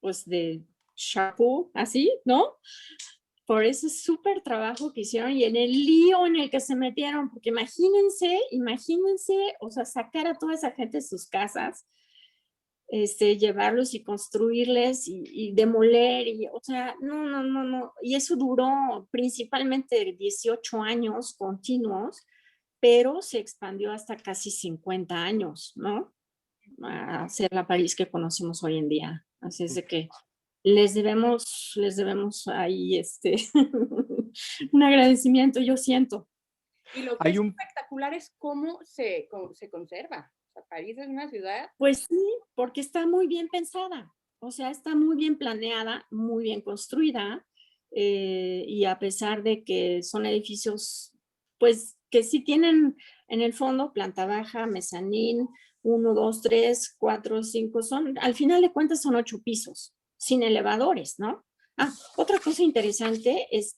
pues de chapeau, así, ¿no? Por ese súper trabajo que hicieron y en el lío en el que se metieron, porque imagínense, o sea, sacar a toda esa gente de sus casas, llevarlos y construirles y demoler, o sea, no, y eso duró principalmente 18 años continuos, pero se expandió hasta casi 50 años, ¿no? A ser la París que conocemos hoy en día. Así es de que les debemos ahí un agradecimiento, yo siento. Y lo que es espectacular es cómo se conserva. O sea, París es una ciudad. Pues sí, porque está muy bien pensada, o sea, está muy bien planeada, muy bien construida, y a pesar de que son edificios, pues que sí tienen en el fondo planta baja, mezanín, 1, 2, 3, 4, 5, al final de cuentas son 8 pisos, sin elevadores, ¿no? Otra cosa interesante es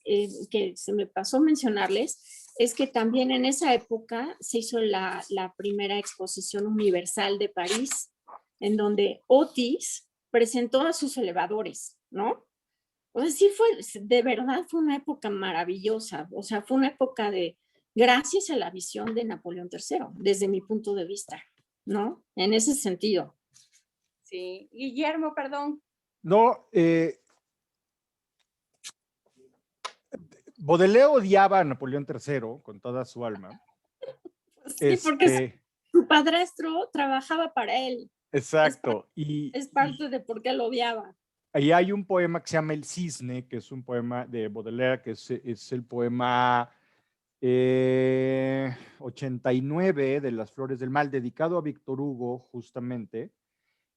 que se me pasó mencionarles, es que también en esa época se hizo la primera exposición universal de París, en donde Otis presentó a sus elevadores, ¿no? O sea, de verdad fue una época maravillosa, o sea, fue una época gracias a la visión de Napoleón III, desde mi punto de vista, ¿no? En ese sentido. Sí, Guillermo, perdón. No, Baudelaire odiaba a Napoleón III con toda su alma. Sí, porque su padrastro trabajaba para él. Exacto. Es parte de por qué lo odiaba. Ahí hay un poema que se llama El Cisne, que es un poema de Baudelaire, que es el poema 89 de Las Flores del Mal, dedicado a Víctor Hugo, justamente,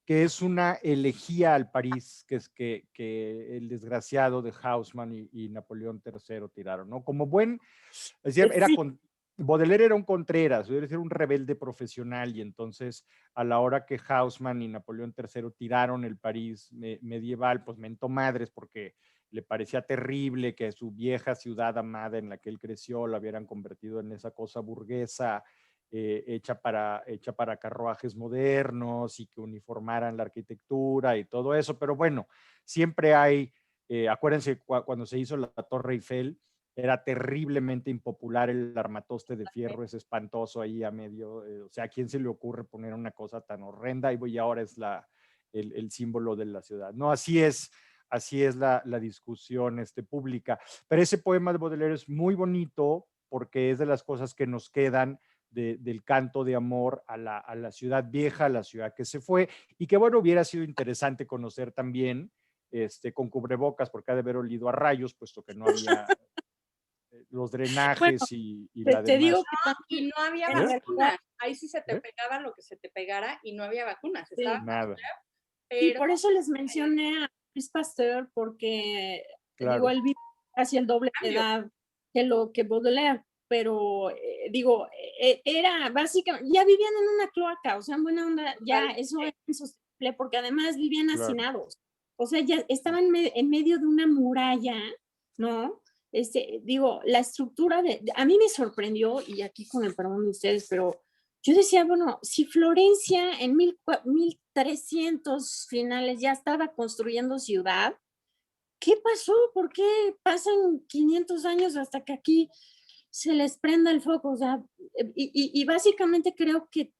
que es una elegía al París, que es que el desgraciado de Haussmann y Napoleón III tiraron, ¿no? Como Baudelaire era un Contreras, era un rebelde profesional, y entonces a la hora que Haussmann y Napoleón III tiraron el París medieval, pues mentó madres porque le parecía terrible que su vieja ciudad amada en la que él creció la hubieran convertido en esa cosa burguesa, hecha para carruajes modernos y que uniformaran la arquitectura y todo eso. Pero bueno, siempre hay, acuérdense cuando se hizo la Torre Eiffel, era terriblemente impopular el armatoste de fierro, es espantoso ahí a medio, o sea, ¿a quién se le ocurre poner una cosa tan horrenda? Y ahora es el símbolo de la ciudad. No, así es la discusión pública. Pero ese poema de Baudelaire es muy bonito porque es de las cosas que nos quedan del canto de amor a la ciudad vieja, a la ciudad que se fue, y que bueno, hubiera sido interesante conocer también con cubrebocas porque ha de haber olido a rayos, puesto que no había los drenajes Bueno, y pues la te demás. digo que Y no había ¿Eh? vacunas. Ahí sí se te ¿Eh? pegaba lo que se te pegara y no había vacunas. Sí. Estaba Nada, Y pero por eso les mencioné a Luis Pasteur, porque claro. digo, él vive casi el doble de Cambio. edad que lo que Baudelaire, pero digo, era básicamente, ya vivían en una cloaca, o sea, en buena onda, ya eso era insostenible, porque además vivían Claro. hacinados, o sea, ya estaban en medio de una muralla, ¿no? Digo, la estructura a mí me sorprendió, y aquí con el perdón de ustedes, pero yo decía, bueno, si Florencia en 1300 finales ya estaba construyendo ciudad, ¿qué pasó? ¿Por qué pasan 500 años hasta que aquí se les prenda el foco? O sea, y básicamente creo que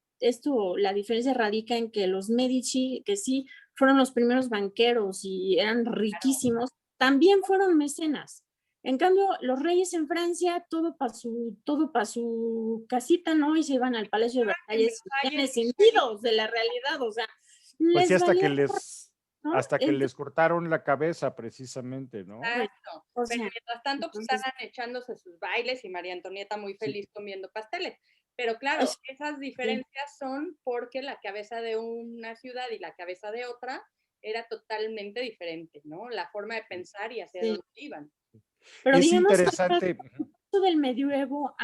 la diferencia radica en que los Medici, que sí fueron los primeros banqueros y eran riquísimos, también fueron mecenas. En cambio, los reyes en Francia, todo para su casita, ¿no? Y se iban al Palacio de Versalles, encendidos de la realidad, o sea, Pues sí, les hasta valía, ¿no? hasta que Entonces, les cortaron la cabeza, precisamente, ¿no? exacto. o Pero sea, mientras tanto, pues entonces, estaban echándose sus bailes y María Antonieta muy Sí. feliz comiendo pasteles. Pero claro, pues, esas diferencias son porque la cabeza de una ciudad y la cabeza de otra era totalmente diferente, ¿no? La forma de pensar y hacia sí. dónde iban. Pero Es digamos que el interesante. paso del medioevo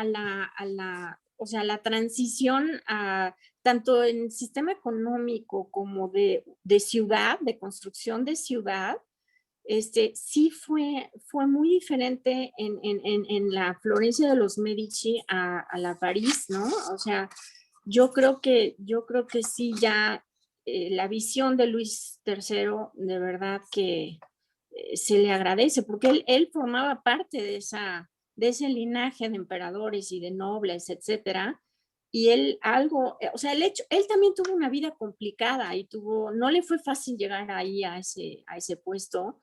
o sea, la transición tanto en sistema económico como de ciudad, de construcción de ciudad, sí fue muy diferente en la Florencia de los Medici a la París, ¿no? O sea, yo creo que sí ya la visión de Luis III, de verdad que se le agradece, porque él formaba parte de ese linaje de emperadores y de nobles, etcétera, y él o sea, él también tuvo una vida complicada y no le fue fácil llegar ahí a ese puesto,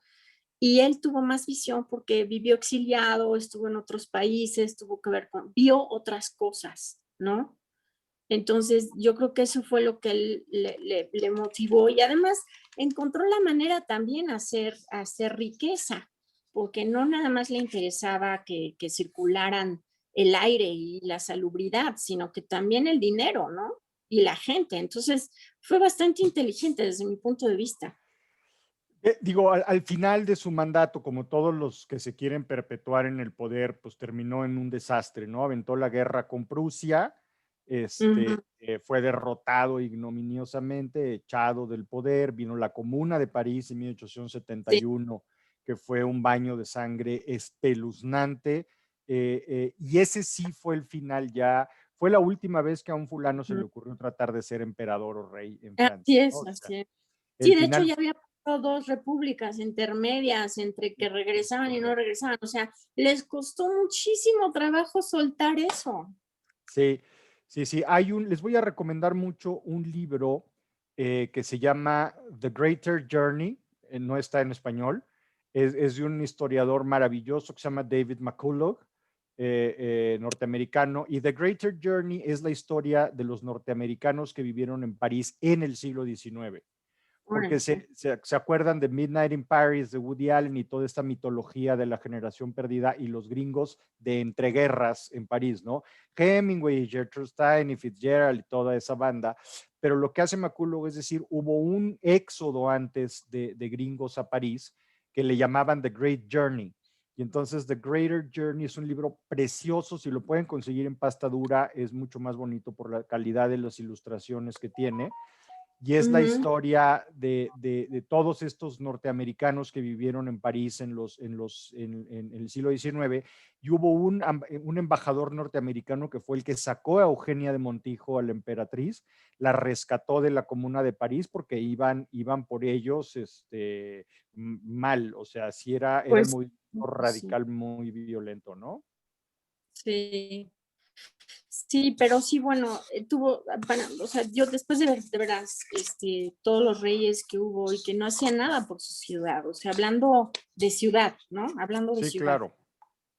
y él tuvo más visión porque vivió exiliado, estuvo en otros países, vio otras cosas, ¿no? Entonces, yo creo que eso fue lo que él le motivó, y además encontró la manera también a hacer riqueza, porque no nada más le interesaba que circularan el aire y la salubridad, sino que también el dinero, ¿no? Y la gente. Entonces, fue bastante inteligente desde mi punto de vista. Digo, al final de su mandato, como todos los que se quieren perpetuar en el poder, pues terminó en un desastre, ¿no? Aventó la guerra con Prusia, fue derrotado ignominiosamente, echado del poder, vino la Comuna de París en 1871, que fue un baño de sangre espeluznante, y ese sí fue el final ya, fue la última vez que a un fulano se le ocurrió tratar de ser emperador o rey en Francia. Así es, ¿no? así es. El Sí, de final, hecho ya había pasado 2 repúblicas intermedias entre que regresaban y no regresaban, o sea, les costó muchísimo trabajo soltar eso. Sí, sí, sí. Les voy a recomendar mucho un libro que se llama The Greater Journey, no está en español, es de un historiador maravilloso que se llama David McCullough, norteamericano, y The Greater Journey es la historia de los norteamericanos que vivieron en París en el siglo XIX. Porque se acuerdan de Midnight in Paris, de Woody Allen y toda esta mitología de la generación perdida y los gringos de entreguerras en París, ¿no? Hemingway, Gertrude Stein y Fitzgerald y toda esa banda. Pero lo que hace McCullough es decir, hubo un éxodo antes de gringos a París que le llamaban The Great Journey. Y entonces The Greater Journey es un libro precioso, si lo pueden conseguir en pasta dura, es mucho más bonito por la calidad de las ilustraciones que tiene. Y es la historia de todos estos norteamericanos que vivieron en París en el siglo XIX. Y hubo un embajador norteamericano que fue el que sacó a Eugenia de Montijo, a la emperatriz, la rescató de la Comuna de París porque iban por ellos mal. O sea, sí era el movimiento radical muy violento, ¿no? Sí. Sí, pero sí, bueno, o sea, yo después de ver, de veras, todos los reyes que hubo y que no hacían nada por su ciudad, o sea, hablando de ciudad, ¿no? Hablando de sí, ciudad. Claro.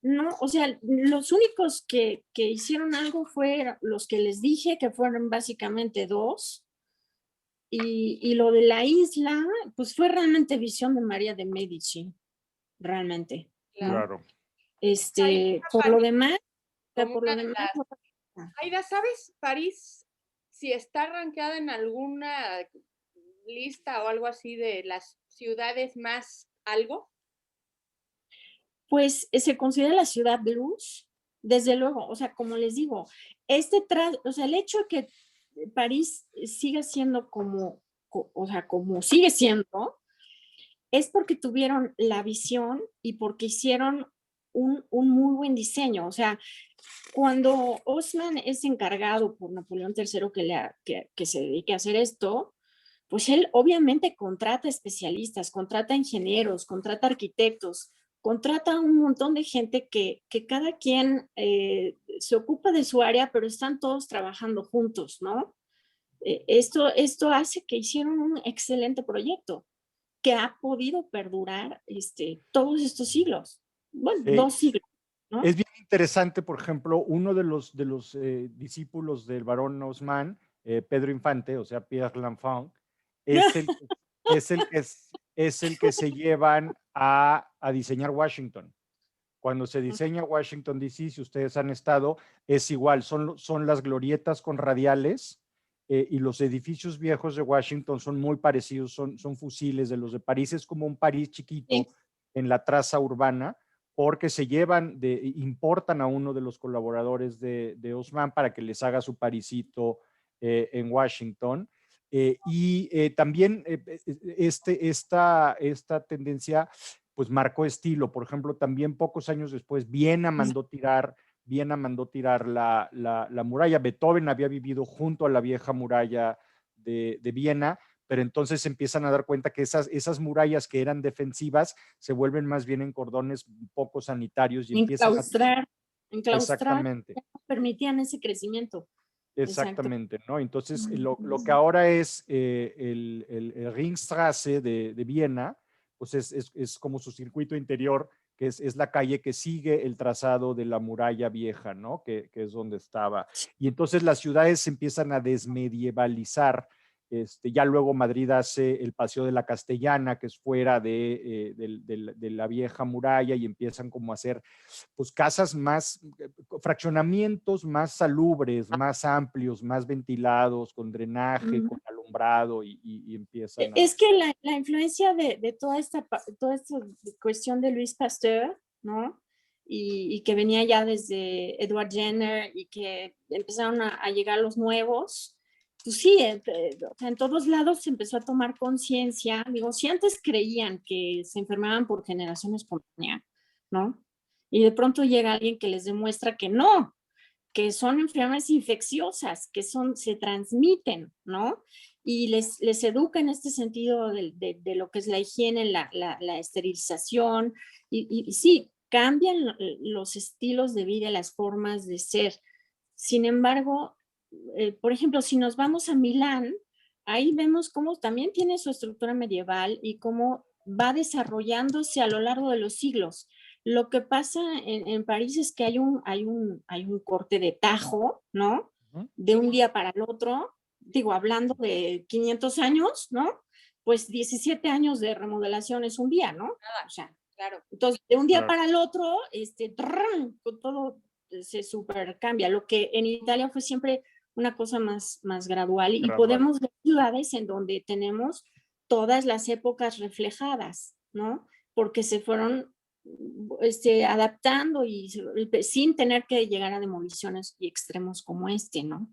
No, o sea, los únicos que hicieron algo fueron los que les dije, que fueron básicamente 2, Y lo de la isla, pues fue realmente visión de María de Medici, realmente. ¿no? Claro. Por lo demás, Como por lo una de demás, Aida, ¿sabes París si está rankeada en alguna lista o algo así de las ciudades más algo? pues se considera la ciudad de luz, desde luego, o sea, como les digo, o sea, el hecho de que París siga siendo o sea, como sigue siendo, es porque tuvieron la visión y porque hicieron un muy buen diseño. O sea, cuando Haussmann es encargado por Napoleón III que se dedique a hacer esto, pues él obviamente contrata especialistas, contrata ingenieros, contrata arquitectos, contrata un montón de gente que cada quien se ocupa de su área, pero están todos trabajando juntos, ¿no? Esto hace que hicieron un excelente proyecto que ha podido perdurar todos estos siglos. Bueno, 2 siglos, ¿no? Es bien interesante, por ejemplo, uno de los discípulos del barón Haussmann, Pedro Infante, o sea, Pierre L'Enfant, es el que se llevan a diseñar Washington. Cuando se diseña Washington, D.C., si ustedes han estado, es igual, son las glorietas con radiales, y los edificios viejos de Washington son muy parecidos, son fusiles de los de París. Es como un París chiquito en la traza urbana, porque se importan a uno de los colaboradores de Haussmann para que les haga su parisito en Washington. También esta tendencia pues marcó estilo. Por ejemplo, también pocos años después Viena mandó tirar la muralla. Beethoven había vivido junto a la vieja muralla de Viena, pero entonces empiezan a dar cuenta que esas murallas que eran defensivas se vuelven más bien en cordones poco sanitarios y enclaustrar, exactamente. Permitían ese crecimiento. Exactamente, ¿no? Entonces, lo que ahora es el Ringstraße de Viena, pues es como su circuito interior, que es la calle que sigue el trazado de la muralla vieja, ¿no? Que es donde estaba. Y entonces las ciudades se empiezan a desmedievalizar. Ya luego Madrid hace el Paseo de la Castellana, que es fuera de la vieja muralla, y empiezan como a hacer pues casas más, fraccionamientos más salubres, más amplios, más ventilados, con drenaje, con alumbrado, y empiezan a... Es que la influencia de toda esta cuestión de Louis Pasteur, ¿no? Y que venía ya desde Edward Jenner y que empezaron a llegar los nuevos, pues sí, en todos lados se empezó a tomar conciencia. Digo, si antes creían que se enfermaban por generación espontánea, ¿no? Y de pronto llega alguien que les demuestra que no, que son enfermedades infecciosas, que se transmiten, ¿no? Y les educa en este sentido de lo que es la higiene, la esterilización, y sí, cambian los estilos de vida, las formas de ser. Sin embargo, por ejemplo, si nos vamos a Milán, ahí vemos cómo también tiene su estructura medieval y cómo va desarrollándose a lo largo de los siglos. Lo que pasa en París es que hay un corte de tajo, ¿no? De un día para el otro, digo, hablando de 500 años, ¿no? Pues 17 años de remodelación es un día, ¿no? O sea, claro. Entonces, de un día para el otro, todo se super cambia. Lo que en Italia fue siempre una cosa más gradual, y podemos ver ciudades en donde tenemos todas las épocas reflejadas, ¿no? Porque se fueron adaptando y sin tener que llegar a demoliciones y extremos como ¿no?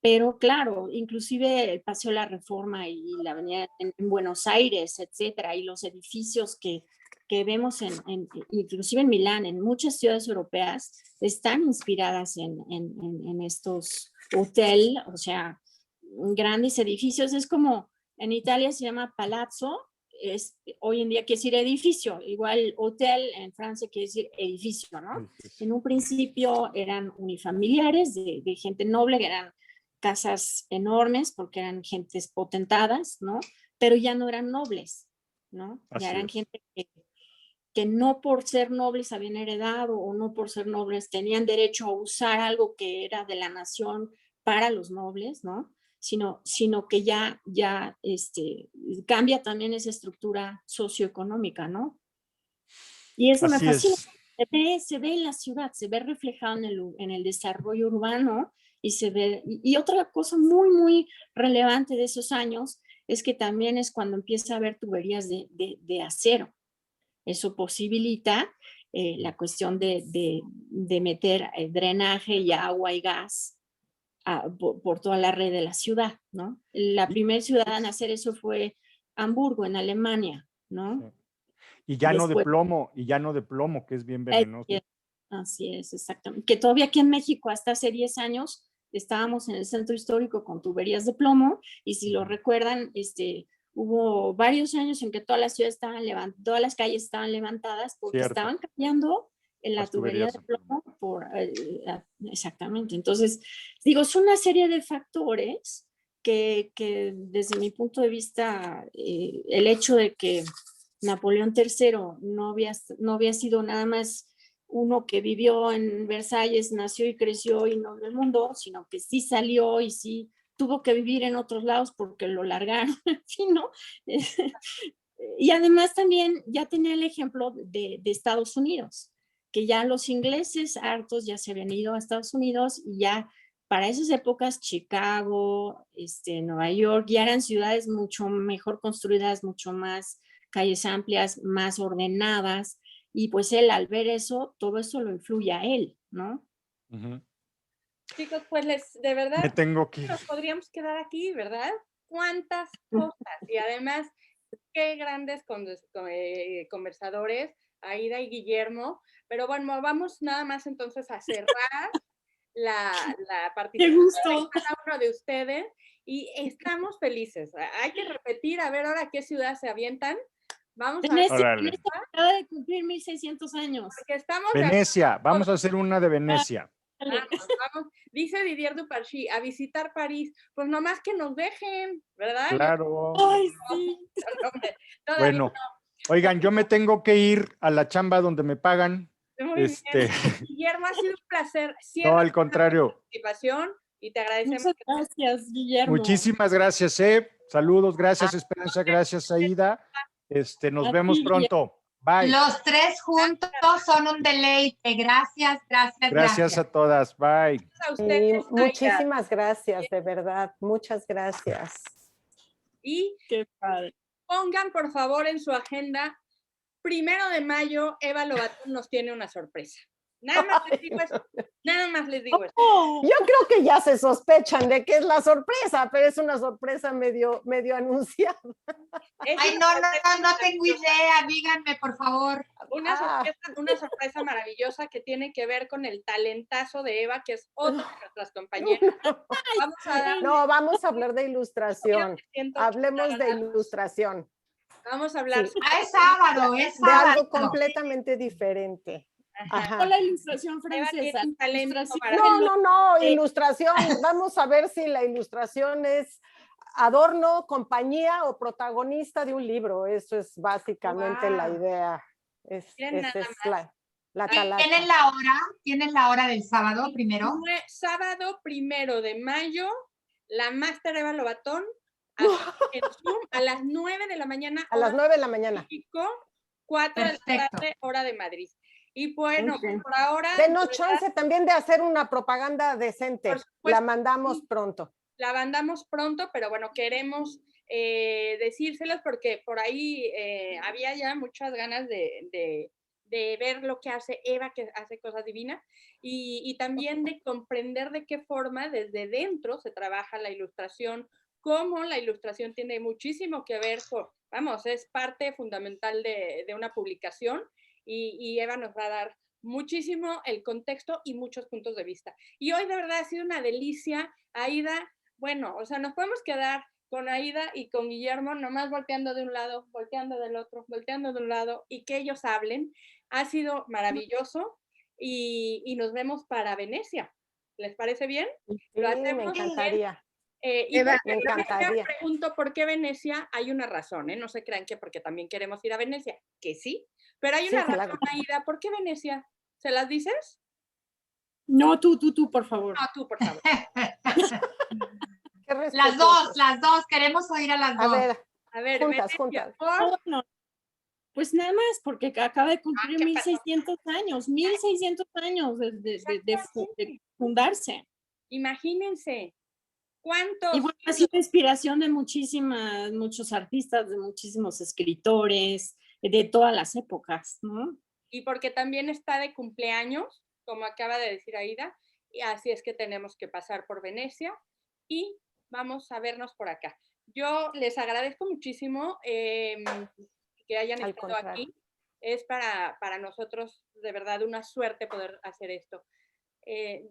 Pero claro, inclusive el Paseo de la Reforma y la avenida en Buenos Aires, etcétera, y los edificios que vemos inclusive en Milán, en muchas ciudades europeas, están inspiradas en estos hotel, o sea, grandes edificios. Es como en Italia se llama palazzo, hoy en día quiere decir edificio, igual hotel en Francia quiere decir edificio, ¿no? En un principio eran unifamiliares de gente noble, que eran casas enormes porque eran gentes potentadas, ¿no? Pero ya no eran nobles, ¿no? Ya eran gente que no por ser nobles habían heredado, o no por ser nobles tenían derecho a usar algo que era de la nación para los nobles, ¿no? sino que ya cambia también esa estructura socioeconómica, ¿no? Y eso me Así fascina. es. Se ve en la ciudad, se ve reflejado en el desarrollo urbano y se ve, y otra cosa muy, muy relevante de esos años es que también es cuando empieza a haber tuberías de acero. Eso posibilita la cuestión de meter drenaje y agua y gas por toda la red de la ciudad, ¿no? La primera ciudad en hacer eso fue Hamburgo, en Alemania, ¿no? Y ya no de Después- plomo, que es bien venenoso. Así es, exactamente. Que todavía aquí en México, hasta hace 10 años, estábamos en el centro histórico con tuberías de plomo, y si lo recuerdan, hubo varios años en que todas las ciudades todas las calles estaban levantadas porque Cierto. estaban cambiando en la Las tubería tuberías de de plomo exactamente. Entonces, digo, es una serie de factores que desde mi punto de vista, el hecho de que Napoleón III no había sido nada más uno que vivió en Versalles, nació y creció y no vio el mundo, sino que sí salió y sí tuvo que vivir en otros lados porque lo largaron, ¿sí, no? Y además también ya tenía el ejemplo de Estados Unidos, que ya los ingleses hartos ya se habían ido a Estados Unidos y ya para esas épocas Chicago, Nueva York, ya eran ciudades mucho mejor construidas, mucho más calles amplias, más ordenadas, y pues él al ver eso, todo eso lo influye a él, ¿no? Chicos, pues de verdad, Me tengo que ir. nos podríamos quedar aquí, ¿verdad? ¿Cuántas cosas? Y además, qué grandes conversadores, Aida y Guillermo. Pero bueno, vamos nada más entonces a cerrar la participación de cada uno de ustedes y estamos felices. Hay que repetir, a ver ahora qué ciudad se avientan. Vamos a Venecia acaba de cumplir 1600 años. Porque estamos Venecia, vamos a hacer una de Venecia. Vamos. Dice Didier Duparchy, a visitar París. Pues nomás que nos dejen, ¿verdad? Claro. Ay, sí. Bueno, oigan, yo me tengo que ir a la chamba donde me pagan. Muy bien. Guillermo, ha sido un placer. No, al contrario. Participación y te agradecemos. Muchas gracias, Guillermo. Muchísimas gracias, Saludos, gracias, Esperanza, gracias, Aida. Nos vemos pronto. Bye. Los tres juntos son un deleite. Gracias, gracias, Gracias a todas. Bye. A ustedes, muchísimas gracias, de verdad. Muchas gracias. Y qué padre. Pongan, por favor, en su agenda, 1 de mayo, Eva Lobatón nos tiene una sorpresa. Nada más les digo eso. Nada más les digo eso. Yo creo que ya se sospechan de que es la sorpresa, pero es una sorpresa medio anunciada. Ay, no tengo idea. Díganme, por favor. Una sorpresa maravillosa que tiene que ver con el talentazo de Eva, que es otra de nuestras compañeras. Vamos a hablar de ilustración. Hablemos de ilustración. Vamos a hablar. Sí. Es sábado, es de sábado. algo completamente diferente. Ajá. La ilustración francesa. No, ilustración. Vamos a ver si la ilustración es adorno, compañía o protagonista de un libro. Eso es básicamente la idea. Esa es la calaca. ¿Tienen la hora del sábado primero? Sábado 1 de mayo, la Máster Eva Lobatón, en Zoom, a las 9 de la mañana. A las 9 de la mañana. México, 4 de la tarde, hora de Madrid. Y bueno, por ahora... Denos chance también de hacer una propaganda decente. La mandamos pronto. La mandamos pronto, pero bueno, queremos decírselos porque por ahí había ya muchas ganas de ver lo que hace Eva, que hace cosas divinas, y también de comprender de qué forma desde dentro se trabaja la ilustración, cómo la ilustración tiene muchísimo que ver es parte fundamental de una publicación, y Eva nos va a dar muchísimo el contexto y muchos puntos de vista. Y hoy de verdad ha sido una delicia. Aida, bueno, o sea, nos podemos quedar con Aida y con Guillermo nomás volteando de un lado, volteando del otro, volteando de un lado, y que ellos hablen. Ha sido maravilloso y nos vemos para Venecia. ¿Les parece bien? Sí, me encantaría. Me encantaría. Pregunto por qué Venecia. Hay una razón, no se crean que porque también queremos ir a Venecia, que sí, pero hay una razón, Aida. ¿Por qué Venecia? ¿Se las dices? No, tú, por favor. No, tú, por favor. Qué Las dos, queremos oír a las dos. A ver, juntas, Venecia, juntas. ¿por? Bueno, pues nada más, porque acaba de cumplir ¿qué 1600 años, 1600 años de fundarse. Imagínense, ¿cuántos? Y bueno, ha sido inspiración de muchos artistas, de muchísimos escritores, de todas las épocas, ¿no? Y porque también está de cumpleaños, como acaba de decir Aida, y así es que tenemos que pasar por Venecia y vamos a vernos por acá. Yo les agradezco muchísimo que hayan Al estado contrario. aquí. Es para nosotros de verdad una suerte poder hacer esto.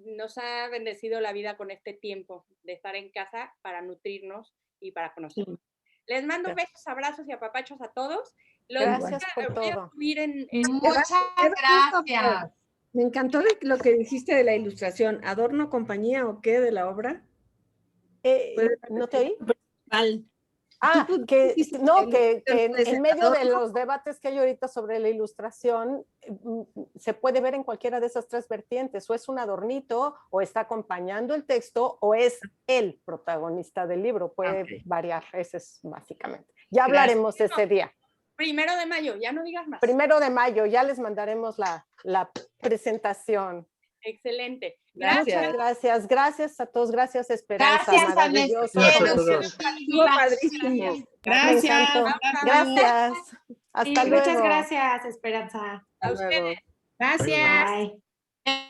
Nos ha bendecido la vida con este tiempo de estar en casa para nutrirnos y para conocernos. Les mando besos, abrazos y apapachos a todos. Gracias por voy a todo. subir en Muchas gracias. Me encantó lo que dijiste de la ilustración. ¿Adorno compañía o qué de la obra? ¿No te oí? Vale. Ah, que eres en medio de adorno. los debates que hay ahorita sobre la ilustración, se puede ver en cualquiera de esas tres vertientes, o es un adornito, o está acompañando el texto, o es el protagonista del libro, puede variar, ese es básicamente. Ya hablaremos ese día. 1 de mayo, ya no digas más. 1 de mayo, ya les mandaremos la presentación. Excelente. Muchas gracias. Gracias a todos. Gracias, Esperanza. Gracias, Maravilloso. Gracias a todos. Estuvo padrísimo. Me Gracias. encantó. Gracias. Hasta luego. Muchas gracias, Esperanza. A ustedes. Gracias. Bye. Bye.